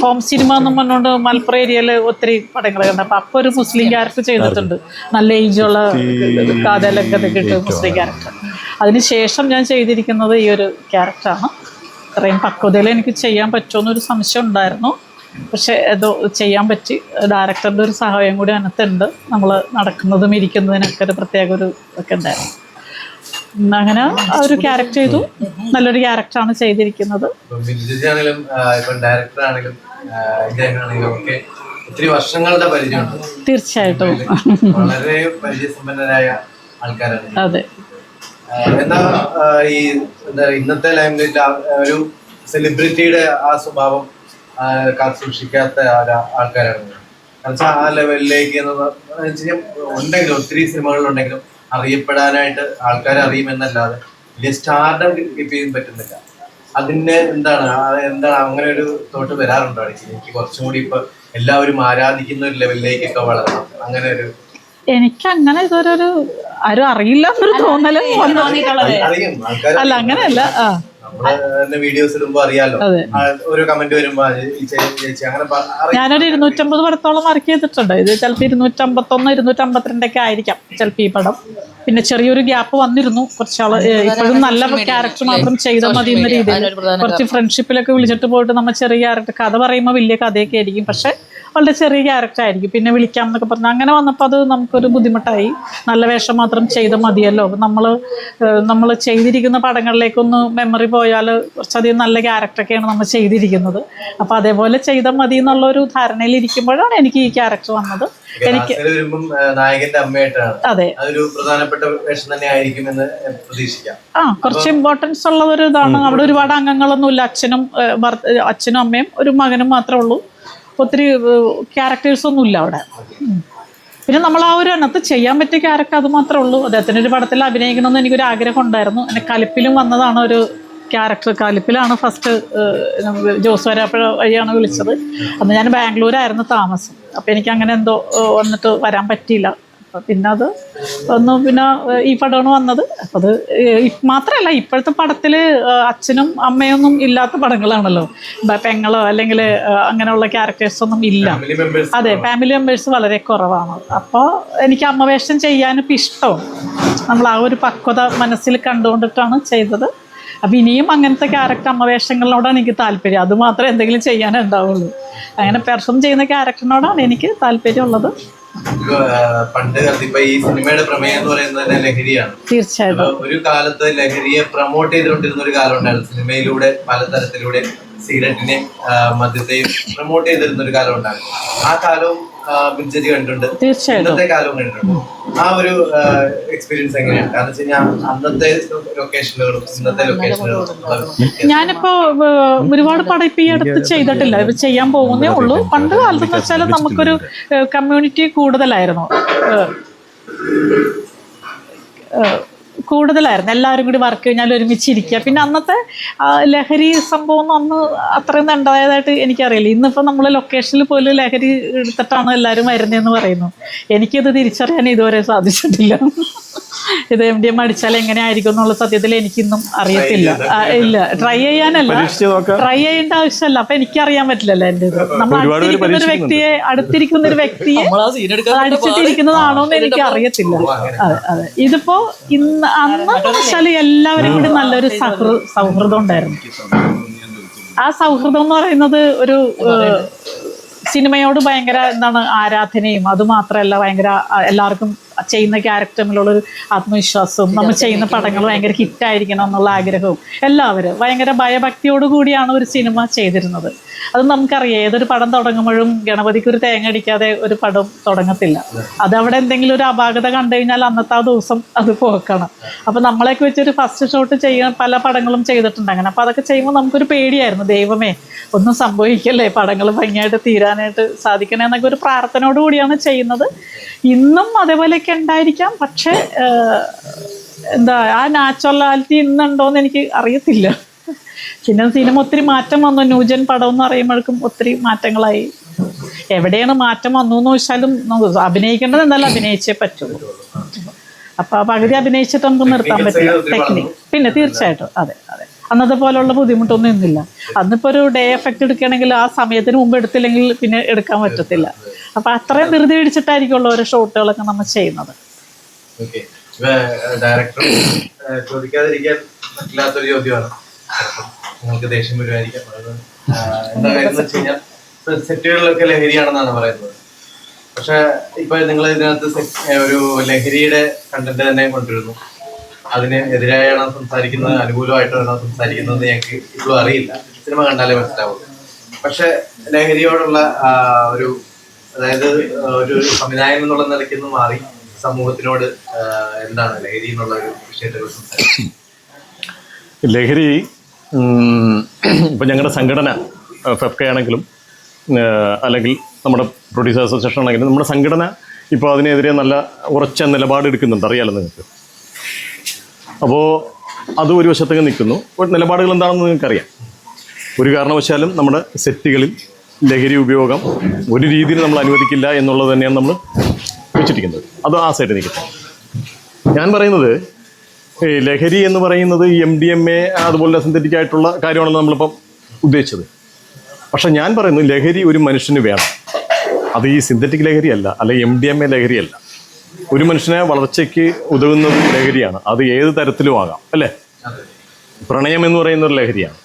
ഹോം സിനിമ എന്നും പറഞ്ഞുകൊണ്ട് മലപ്പുറം ഏരിയയിൽ ഒത്തിരി പടങ്ങൾ കണ്ടു. അപ്പൊ ഒരു മുസ്ലിം ക്യാരക്ടർ ചെയ്തിട്ടുണ്ട്. നല്ല ഏജുള്ള കാതലൊക്കെ ഇട്ട് മുസ്ലിം ക്യാരക്ടർ. അതിനുശേഷം ഞാൻ ചെയ്തിരിക്കുന്നത് ഈ ഒരു ക്യാരക്ടറാണ്. ഇത്രയും പക്വതയിൽ എനിക്ക് ചെയ്യാൻ പറ്റുമെന്നൊരു സംശയം ഉണ്ടായിരുന്നു. പക്ഷെ ഏതോ ചെയ്യാൻ പറ്റി. ഡയറക്ടറിൻ്റെ ഒരു സഹായം കൂടി അതിനകത്തുണ്ട്. നമ്മൾ നടക്കുന്നതും ഇരിക്കുന്നതിനൊക്കെ ഒരു പ്രത്യേക ഒരു ഇതൊക്കെ ഉണ്ടായിരുന്നു. അങ്ങനെ ആ ഒരു ക്യാരക്ടർ ചെയ്തു. നല്ലൊരു ക്യാരക്ടറാണ് ചെയ്തിരിക്കുന്നത്. ഒത്തിരി വർഷങ്ങളുടെ പരിചയമുണ്ട്. തീർച്ചയായിട്ടും വളരെ പരിചയസമ്പന്നരായ ആൾക്കാരാണ്. അതെ. എന്നാ ഈ എന്താ ഇന്നത്തെ ലൈംലൈറ്റ് ഒരു സെലിബ്രിറ്റിയുടെ ആ സ്വഭാവം കാത്തു സൂക്ഷിക്കാത്ത ആൾക്കാരാണ്. കാരണം ആ ലെവലിലേക്ക് ഉണ്ടെങ്കിലും ഒത്തിരി സിനിമകളിലുണ്ടെങ്കിലും അറിയപ്പെടാനായിട്ട് ആൾക്കാരെ അറിയുമെന്നല്ലാതെ വലിയ സ്റ്റാർഡം കീപ്പ് ചെയ്യാൻ പറ്റുന്നില്ല. അതിന് എന്താണ് അങ്ങനെ ഒരു തോട്ട് വരാറുണ്ടോ? എനിക്ക് കുറച്ചും കൂടി ഇപ്പൊ എല്ലാവരും ആരാധിക്കുന്ന ഒരു ലെവലിലേക്കൊക്കെ വളരണം, അങ്ങനെ ഒരു എനിക്ക് അങ്ങനെ ഇതൊരു ആരും അറിയില്ല എന്നൊരു തോന്നല് അറിയും ആൾക്കാർ. അല്ല, അങ്ങനെയല്ല. വീഡിയോസ് ഇടുമ്പോ അറിയാലോ, ഓരോ കമന്റ് വരുമ്പോ ചേച്ചി അങ്ങനെ ഞാനൊരു 250 പടത്തോളം വർക്ക് ചെയ്തിട്ടുണ്ട്. ഇത് ചിലപ്പോൾ 251, 252 ആയിരിക്കാം ചിലപ്പോൾ ഈ പടം. പിന്നെ ചെറിയൊരു ഗ്യാപ്പ് വന്നിരുന്നു കുറച്ചാള്. ഇപ്പോഴും നല്ല ക്യാരക്ടർ മാത്രം ചെയ്താൽ മതി എന്ന രീതിയിൽ കുറച്ച് ഫ്രണ്ട്ഷിപ്പിലൊക്കെ വിളിച്ചിട്ട് പോയിട്ട് നമ്മൾ ചെറിയ ക്യാരക്ടർ കഥ പറയുമ്പോൾ വലിയ കഥയൊക്കെ ആയിരിക്കും, പക്ഷെ വളരെ ചെറിയ ക്യാരക്ടർ ആയിരിക്കും. പിന്നെ വിളിക്കാം എന്നൊക്കെ പറഞ്ഞു അങ്ങനെ വന്നപ്പോൾ അത് നമുക്കൊരു ബുദ്ധിമുട്ടായി. നല്ല വേഷം മാത്രം ചെയ്താൽ മതിയല്ലോ. അപ്പം നമ്മൾ ചെയ്തിരിക്കുന്ന പടങ്ങളിലേക്കൊന്ന് മെമ്മറി പോയാൽ കുറച്ചധികം നല്ല ക്യാരക്ടറൊക്കെയാണ് നമ്മൾ ചെയ്തിരിക്കുന്നത്. അപ്പം അതേപോലെ ചെയ്താൽ മതി എന്നുള്ളൊരു ധാരണയിൽ ഇരിക്കുമ്പോഴാണ് എനിക്ക് ഈ ക്യാരക്ടർ വന്നത്. എനിക്ക് നായകന്റെ അമ്മയായിട്ടാണ്. അതെ, അതൊരു പ്രധാനപ്പെട്ട വേഷം തന്നെ ആയിരിക്കുമെന്ന് പ്രതീക്ഷിക്കാം. കുറച്ച് ഇമ്പോർട്ടൻസ് ഉള്ള ഒരു ഇതാണ്. അവിടെ ഒരുപാട് അംഗങ്ങളൊന്നുമില്ല. അച്ഛനും അമ്മയും ഒരു മകനും മാത്രമേ ഉള്ളൂ. ഒത്തിരി ക്യാരക്ടേഴ്സ് ഒന്നും ഇല്ല അവിടെ. പിന്നെ നമ്മൾ ആ ഒരു എണ്ണത്ത് ചെയ്യാൻ പറ്റിയ ക്യാരക്ടർ അത് മാത്രമേ ഉള്ളൂ. അദ്ദേഹത്തിൻ്റെ ഒരു പടത്തിൽ അഭിനയിക്കണമെന്ന് എനിക്കൊരു ആഗ്രഹം ഉണ്ടായിരുന്നു. എന്നെ കലിപ്പിലും വന്നതാണ് ഒരു ക്യാരക്ടർ. കലിപ്പിലാണ് ഫസ്റ്റ് ജോസ് വരാപ്പുഴ വഴിയാണ് വിളിച്ചത്. അന്ന് ഞാൻ ബാംഗ്ലൂരായിരുന്നു താമസം. അപ്പം എനിക്ക് അങ്ങനെ എന്തോ വന്നിട്ട് വരാൻ പറ്റിയില്ല. അപ്പം പിന്നെ അത് പിന്നെ ഈ പടമാണ് വന്നത്. അപ്പം അത് മാത്രമല്ല, ഇപ്പോഴത്തെ പടത്തിൽ അച്ഛനും അമ്മയൊന്നും ഇല്ലാത്ത പടങ്ങളാണല്ലോ. പെങ്ങളോ അല്ലെങ്കിൽ അങ്ങനെയുള്ള ക്യാരക്ടേഴ്സൊന്നും ഇല്ല. അതെ, ഫാമിലി മെമ്പേഴ്സ് വളരെ കുറവാണ്. അപ്പോൾ എനിക്ക് അമ്മവേഷം ചെയ്യാനിപ്പോൾ ഇഷ്ടവും. നമ്മൾ ആ ഒരു പക്വത മനസ്സിൽ കണ്ടുകൊണ്ടിട്ടാണ് ചെയ്തത്. അപ്പം ഇനിയും അങ്ങനത്തെ ക്യാരക്ടർ അമ്മവേഷങ്ങളോടാണ് എനിക്ക് താല്പര്യം. അത് മാത്രമേ എന്തെങ്കിലും ചെയ്യാനുണ്ടാവുള്ളൂ. അങ്ങനെ പെർഫോം ചെയ്യുന്ന ക്യാരക്ടറിനോടാണ് എനിക്ക് താല്പര്യമുള്ളത്. പണ്ട് ഇപ്പൊ ഈ സിനിമയുടെ പ്രമേയം എന്ന് പറയുന്നത് ലഹരിയാണ്. തീർച്ചയായിട്ടും ഒരു കാലത്ത് ലഹരിയെ പ്രൊമോട്ട് ചെയ്തുകൊണ്ടിരുന്ന ഒരു കാലം ഉണ്ടായിരുന്നു. സിനിമയിലൂടെ പലതരത്തിലൂടെ സിഗരറ്റിനെയും മദ്യത്തെയും പ്രൊമോട്ട് ചെയ്തിരുന്ന ഒരു കാലം ഉണ്ടായിരുന്നു. ആ കാലവും ബിൻചേച്ചി കണ്ടിട്ടുണ്ട്, ഇന്നത്തെ കാലവും കണ്ടിട്ടുണ്ട്. ആ ഒരു എക്സ്പീരിയൻസ് എങ്ങനെയാണ്? കാരണം വെച്ച് കഴിഞ്ഞാൽ അന്നത്തെ ലൊക്കേഷനുകളും ഇന്നത്തെ ലൊക്കേഷനുകളും ഞാനിപ്പോ ഒരുപാട് പടം ഇപ്പൊ ഈ അടുത്ത് ചെയ്തിട്ടില്ല, ഇത് ചെയ്യാൻ പോകുന്നേ ഉള്ളൂ. പണ്ട് കാലത്ത് വെച്ചാൽ നമുക്കൊരു കമ്മ്യൂണിറ്റി കൂടുതലായിരുന്നു. എല്ലാവരും കൂടി വർക്ക് കഴിഞ്ഞാൽ ഒരുമിച്ചിരിക്കുക. പിന്നെ അന്നത്തെ ലഹരി സംഭവം അന്ന് അത്രയും ഉണ്ടായതായിട്ട് എനിക്കറിയില്ല. ഇന്നിപ്പോൾ നമ്മൾ ലൊക്കേഷനിൽ പോലും ലഹരി എടുത്തിട്ടാണ് എല്ലാവരും വരുന്നതെന്ന് പറയുന്നു. എനിക്കിത് തിരിച്ചറിയാൻ ഇതുവരെ സാധിച്ചിട്ടില്ല. ഇത് MDMA അടിച്ചാൽ എങ്ങനെ ആയിരിക്കും എന്നുള്ള സത്യത്തിൽ എനിക്കിന്നും അറിയത്തില്ല. ഇല്ല, ട്രൈ ചെയ്യാനല്ല, ട്രൈ ചെയ്യേണ്ട ആവശ്യമല്ല. അപ്പൊ എനിക്കറിയാൻ പറ്റില്ലല്ലോ എൻ്റെ ഇത്. നമ്മൾ അടുത്തിരിക്കുന്ന ഒരു വ്യക്തിയെ അടിച്ചിട്ടിരിക്കുന്നതാണോ എന്ന് എനിക്ക് അറിയത്തില്ല. അതെ, ഇതിപ്പോ അന്നെന്ന് വെച്ചാൽ എല്ലാവരും കൂടി നല്ലൊരു സൗഹൃദം ഉണ്ടായിരുന്നു. ആ സൗഹൃദം എന്ന് പറയുന്നത് ഒരു സിനിമയോട് ഭയങ്കര ആരാധനയും അതുമാത്രമല്ല, ഭയങ്കര എല്ലാവർക്കും ചെയ്യുന്ന ക്യാരക്ടറിലുള്ളൊരു ആത്മവിശ്വാസവും നമ്മൾ ചെയ്യുന്ന പടങ്ങൾ ഭയങ്കര ഹിറ്റായിരിക്കണം എന്നുള്ള ആഗ്രഹവും എല്ലാവരും ഭയങ്കര ഭയഭക്തിയോടുകൂടിയാണ് ഒരു സിനിമ ചെയ്തിരുന്നത്. അത് നമുക്കറിയാം. ഏതൊരു പടം തുടങ്ങുമ്പോഴും ഗണപതിക്ക് ഒരു തേങ്ങ അടിക്കാതെ ഒരു പടം തുടങ്ങത്തില്ല. അതവിടെ എന്തെങ്കിലും ഒരു അപാകത കണ്ടു കഴിഞ്ഞാൽ അന്നത്തെ ആ ദിവസം അത് പോക്കണം. അപ്പം നമ്മളെയൊക്കെ വെച്ചൊരു ഫസ്റ്റ് ഷോട്ട് ചെയ്യാൻ പല പടങ്ങളും ചെയ്തിട്ടുണ്ട് അങ്ങനെ. അപ്പം അതൊക്കെ ചെയ്യുമ്പോൾ നമുക്കൊരു പേടിയായിരുന്നു, ദൈവമേ ഒന്നും സംഭവിക്കല്ലേ, പടങ്ങൾ ഭംഗിയായിട്ട് തീരാനായിട്ട് സാധിക്കണേ എന്നൊക്കെ ഒരു പ്രാർത്ഥനയോട് കൂടിയാണ് ചെയ്യുന്നത്. ഇന്നും അതേപോലെയൊക്കെ ഉണ്ടായിരിക്കാം, പക്ഷേ ആ നാച്ചുറാലിറ്റി ഇന്നുണ്ടോയെന്ന് എനിക്ക് അറിയത്തില്ല. പിന്നെ സിനിമ ഒത്തിരി മാറ്റം വന്നു. ന്യൂജൻ പടം എന്ന് പറയുമ്പോഴേക്കും ഒത്തിരി മാറ്റങ്ങളായി. എവിടെയാണ് മാറ്റം വന്നു എന്ന് വെച്ചാലും അഭിനയിക്കേണ്ടത് എന്തായാലും അഭിനയിച്ചേ പറ്റുള്ളൂ. അപ്പോൾ പകുതി അഭിനയിച്ചിട്ട് നമുക്ക് നിർത്താൻ പറ്റില്ല ടെക്നിക്ക്. പിന്നെ തീർച്ചയായിട്ടും അതെ, അന്നത്തെ പോലുള്ള ബുദ്ധിമുട്ടൊന്നും ഇന്നില്ല. അന്നിപ്പോൾ ഒരു ഡേ എഫക്റ്റ് എടുക്കുകയാണെങ്കിൽ ആ സമയത്തിന് മുമ്പ് എടുത്തില്ലെങ്കിൽ പിന്നെ എടുക്കാൻ പറ്റത്തില്ല. അപ്പം അത്രയും ധൃതി പിടിച്ചിട്ടായിരിക്കുമല്ലോ ഓരോ ഷോട്ടുകളൊക്കെ നമ്മൾ ചെയ്യുന്നത്. ഡയറക്ടർ ചോദിക്കാതിരിക്കാൻ പറ്റില്ലാത്തൊരു ചോദ്യമാണ്. നിങ്ങൾക്ക് ദേഷ്യം വരുമായിരിക്കാം. എന്താ കാര്യം എന്ന് വെച്ച് കഴിഞ്ഞാൽ സെറ്റുകളിലൊക്കെ ലഹരിയാണെന്നാണ് പറയുന്നത്. പക്ഷെ ഇപ്പൊ നിങ്ങൾ ഇതിനകത്ത് ഒരു ലഹരിയുടെ കണ്ടന്റ് തന്നെ കൊണ്ടുവരുന്നു. അതിന് എതിരായാണ് സംസാരിക്കുന്നത്, അനുകൂലമായിട്ടാണ് സംസാരിക്കുന്നത് ഞങ്ങൾക്ക് ഇപ്പോഴും അറിയില്ല. സിനിമ കണ്ടാലേ മനസ്സിലാവുള്ളൂ. പക്ഷെ ലഹരിയോടുള്ള ഒരു അതായത് ഒരു സംവിധായകൻ എന്നുള്ള നിലയ്ക്ക് മാറി സമൂഹത്തിനോട് എന്താണ് ലഹരി എന്നുള്ള ഒരു വിഷയത്തെ കുറിച്ച് സംസാരിക്കുന്നത്? ലഹരി ഇപ്പം ഞങ്ങളുടെ സംഘടന ഫെഫ്ക ആണെങ്കിലും അല്ലെങ്കിൽ നമ്മുടെ പ്രൊഡ്യൂസേഴ്സ് അസോസിയേഷൻ ആണെങ്കിലും നമ്മുടെ സംഘടന ഇപ്പോൾ അതിനെതിരെ നല്ല ഉറച്ച നിലപാടെടുക്കുന്നുണ്ട്, അറിയാലോ നിങ്ങൾക്ക്. അപ്പോൾ അത് ഒരു വശത്തേക്ക് നിൽക്കുന്നു. നിലപാടുകൾ എന്താണെന്ന് നിങ്ങൾക്കറിയാം. ഒരു കാരണവശാലും നമ്മുടെ സെറ്റുകളിൽ ലഹരി ഉപയോഗം ഒരു രീതിയിൽ നമ്മൾ അനുവദിക്കില്ല എന്നുള്ളത് തന്നെയാണ് നമ്മൾ വെച്ചിരിക്കുന്നത്. അത് ആ സൈഡിൽ നിൽക്കട്ടെ. ഞാൻ പറയുന്നത് ഈ ലഹരി എന്ന് പറയുന്നത് ഈ MDMA അതുപോലെ സിന്തറ്റിക് ആയിട്ടുള്ള കാര്യമാണല്ലോ നമ്മളിപ്പം ഉദ്ദേശിച്ചത്. പക്ഷെ ഞാൻ പറയുന്നത് ലഹരി ഒരു മനുഷ്യന് വേണം. അത് ഈ സിന്തറ്റിക് ലഹരിയല്ല, അല്ലെങ്കിൽ MDMA ലഹരിയല്ല. ഒരു മനുഷ്യനെ വളർച്ചയ്ക്ക് ഉതകുന്നത് ലഹരിയാണ്. അത് ഏത് തരത്തിലും ആകാം, അല്ലേ? പ്രണയം എന്ന് പറയുന്ന ഒരു ലഹരിയാണ്.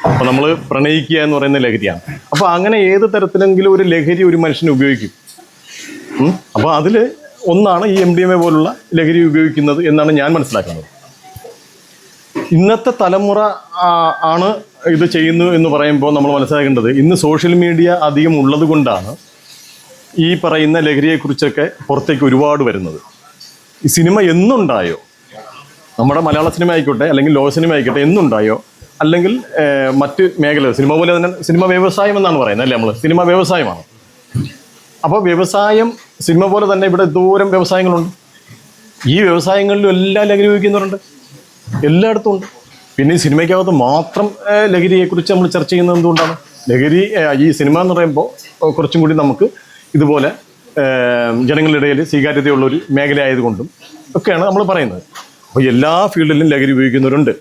അപ്പോൾ നമ്മൾ പ്രണയിക്കുക എന്ന് പറയുന്ന ലഹരിയാണ്. അപ്പോൾ അങ്ങനെ ഏത് തരത്തിലെങ്കിലും ഒരു ലഹരി ഒരു മനുഷ്യന് ഉപയോഗിക്കും. അപ്പോൾ അതിൽ ഒന്നാണ് ഈ MDMA പോലുള്ള ലഹരി ഉപയോഗിക്കുന്നത് എന്നാണ് ഞാൻ മനസ്സിലാക്കുന്നത്. ഇന്നത്തെ തലമുറ ആണ് ഇത് ചെയ്യുന്നു എന്ന് പറയുമ്പോൾ നമ്മൾ മനസ്സിലാക്കേണ്ടത് ഇന്ന് സോഷ്യൽ മീഡിയ അധികം ഉള്ളത് കൊണ്ടാണ് ഈ പറയുന്ന ലഹരിയെക്കുറിച്ചൊക്കെ പുറത്തേക്ക് ഒരുപാട് വരുന്നത്. ഈ സിനിമ എന്നുണ്ടായോ, നമ്മുടെ മലയാള സിനിമ ആയിക്കോട്ടെ അല്ലെങ്കിൽ ലോക സിനിമ ആയിക്കോട്ടെ, എന്നുണ്ടായോ, അല്ലെങ്കിൽ മറ്റ് മേഖല സിനിമ പോലെ തന്നെ സിനിമ വ്യവസായം എന്നാണ് പറയുന്നത്, അല്ലേ? നമ്മൾ സിനിമ വ്യവസായമാണ്. അപ്പോൾ വ്യവസായം സിനിമ പോലെ തന്നെ ഇവിടെ ദൂരം വ്യവസായങ്ങളുണ്ട്. ഈ വ്യവസായങ്ങളിലും എല്ലാം ലഹരി ഉപയോഗിക്കുന്നവരുണ്ട്, എല്ലായിടത്തും ഉണ്ട്. പിന്നെ ഈ സിനിമയ്ക്കകത്ത് മാത്രം ലഹരിയെക്കുറിച്ച് നമ്മൾ ചർച്ച ചെയ്യുന്നത് എന്തുകൊണ്ടാണ്? ലഹരി ഈ സിനിമ എന്ന് പറയുമ്പോൾ കുറച്ചും കൂടി നമുക്ക് ഇതുപോലെ ജനങ്ങളുടെ ഇടയിൽ സ്വീകാര്യതയുള്ളൊരു മേഖല ആയതുകൊണ്ടും ഒക്കെയാണ് നമ്മൾ പറയുന്നത്. അപ്പോൾ എല്ലാ ഫീൽഡിലും ലഹരി ഉപയോഗിക്കുന്നവരുണ്ട്,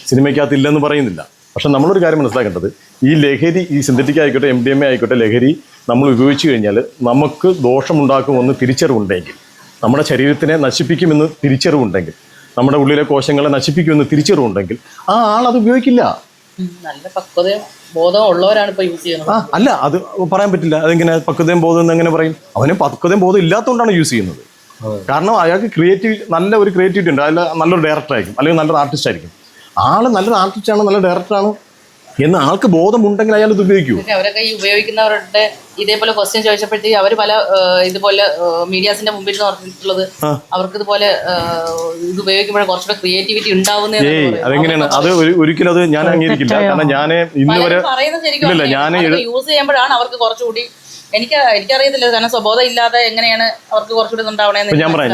സിനിമയ്ക്കകത്ത് ഇല്ലെന്ന് പറയുന്നില്ല. പക്ഷെ നമ്മളൊരു കാര്യം മനസ്സിലാക്കേണ്ടത്, ഈ ലഹരി ഈ സിന്തറ്റിക് ആയിക്കോട്ടെ MDMA ആയിക്കോട്ടെ ലഹരി നമ്മൾ ഉപയോഗിച്ച് കഴിഞ്ഞാൽ നമുക്ക് ദോഷമുണ്ടാക്കുമെന്ന് തിരിച്ചറിവുണ്ടെങ്കിൽ, നമ്മുടെ ശരീരത്തിനെ നശിപ്പിക്കുമെന്ന് തിരിച്ചറിവുണ്ടെങ്കിൽ, നമ്മുടെ ഉള്ളിലെ കോശങ്ങളെ നശിപ്പിക്കുമെന്ന് തിരിച്ചറിവുണ്ടെങ്കിൽ ആ ആളത് ഉപയോഗിക്കില്ല. നല്ല പക്വതയും ബോധം ഉള്ളവരാണ് ഇപ്പൊ യൂസ് ചെയ്യുന്നത്. അല്ല, അത് പറയാൻ പറ്റില്ല. അതെങ്ങനെ പക്വതയും ബോധം എന്ന് എങ്ങനെ പറയും? അവന് പക്വതയും ബോധം ഇല്ലാത്തതുകൊണ്ടാണ് യൂസ് ചെയ്യുന്നത്. കാരണം അയാൾക്ക് നല്ല ഒരു ക്രിയേറ്റിവിറ്റി ഉണ്ട്. അതിൽ നല്ലൊരു ഡയറക്ടർ ആയിരിക്കും, അല്ലെങ്കിൽ നല്ലൊരു ആർട്ടിസ്റ്റ് ആയിരിക്കും. ആൾ നല്ലൊരു ആർട്ടിസ്റ്റാണ്, നല്ല ഡയറക്ടറാണ് എന്ന് ആൾക്ക് ബോധമുണ്ടെങ്കിൽ അയാൾ ഇത് ഉപയോഗിക്കൂ. അവരൊക്കെ ഈ ഉപയോഗിക്കുന്നവരുടെ ഇതേപോലെ ക്വസ്റ്റ്യൻ ചോദിച്ചപ്പോഴത്തേക്ക് അവർ പല ഇതുപോലെ മീഡിയാസിന്റെ മുമ്പിൽ പറഞ്ഞിട്ടുള്ളത് അവർക്ക് ഇതുപോലെ ഇത് ഉപയോഗിക്കുമ്പോഴേ കുറച്ചുകൂടെ ക്രിയേറ്റിവിറ്റി ഉണ്ടാവുന്ന. അതെങ്ങനെയാണ്? അത് ഒരിക്കലും അത് ഞാൻ അംഗീകരിക്കില്ല. കാരണം ഞാൻ ഇന്ന് വരെ ഇല്ല, ഞാൻ യൂസ് ചെയ്യുമ്പോഴാണ് അവർക്ക് കുറച്ചുകൂടി എനിക്കറിയത്തില്ല. കാരണം സ്വബോധം ഇല്ലാതെ എങ്ങനെയാണ് അവർക്ക് കുറച്ചുകൂടി ഉണ്ടാവണേന്ന് ഞാൻ പറയാം.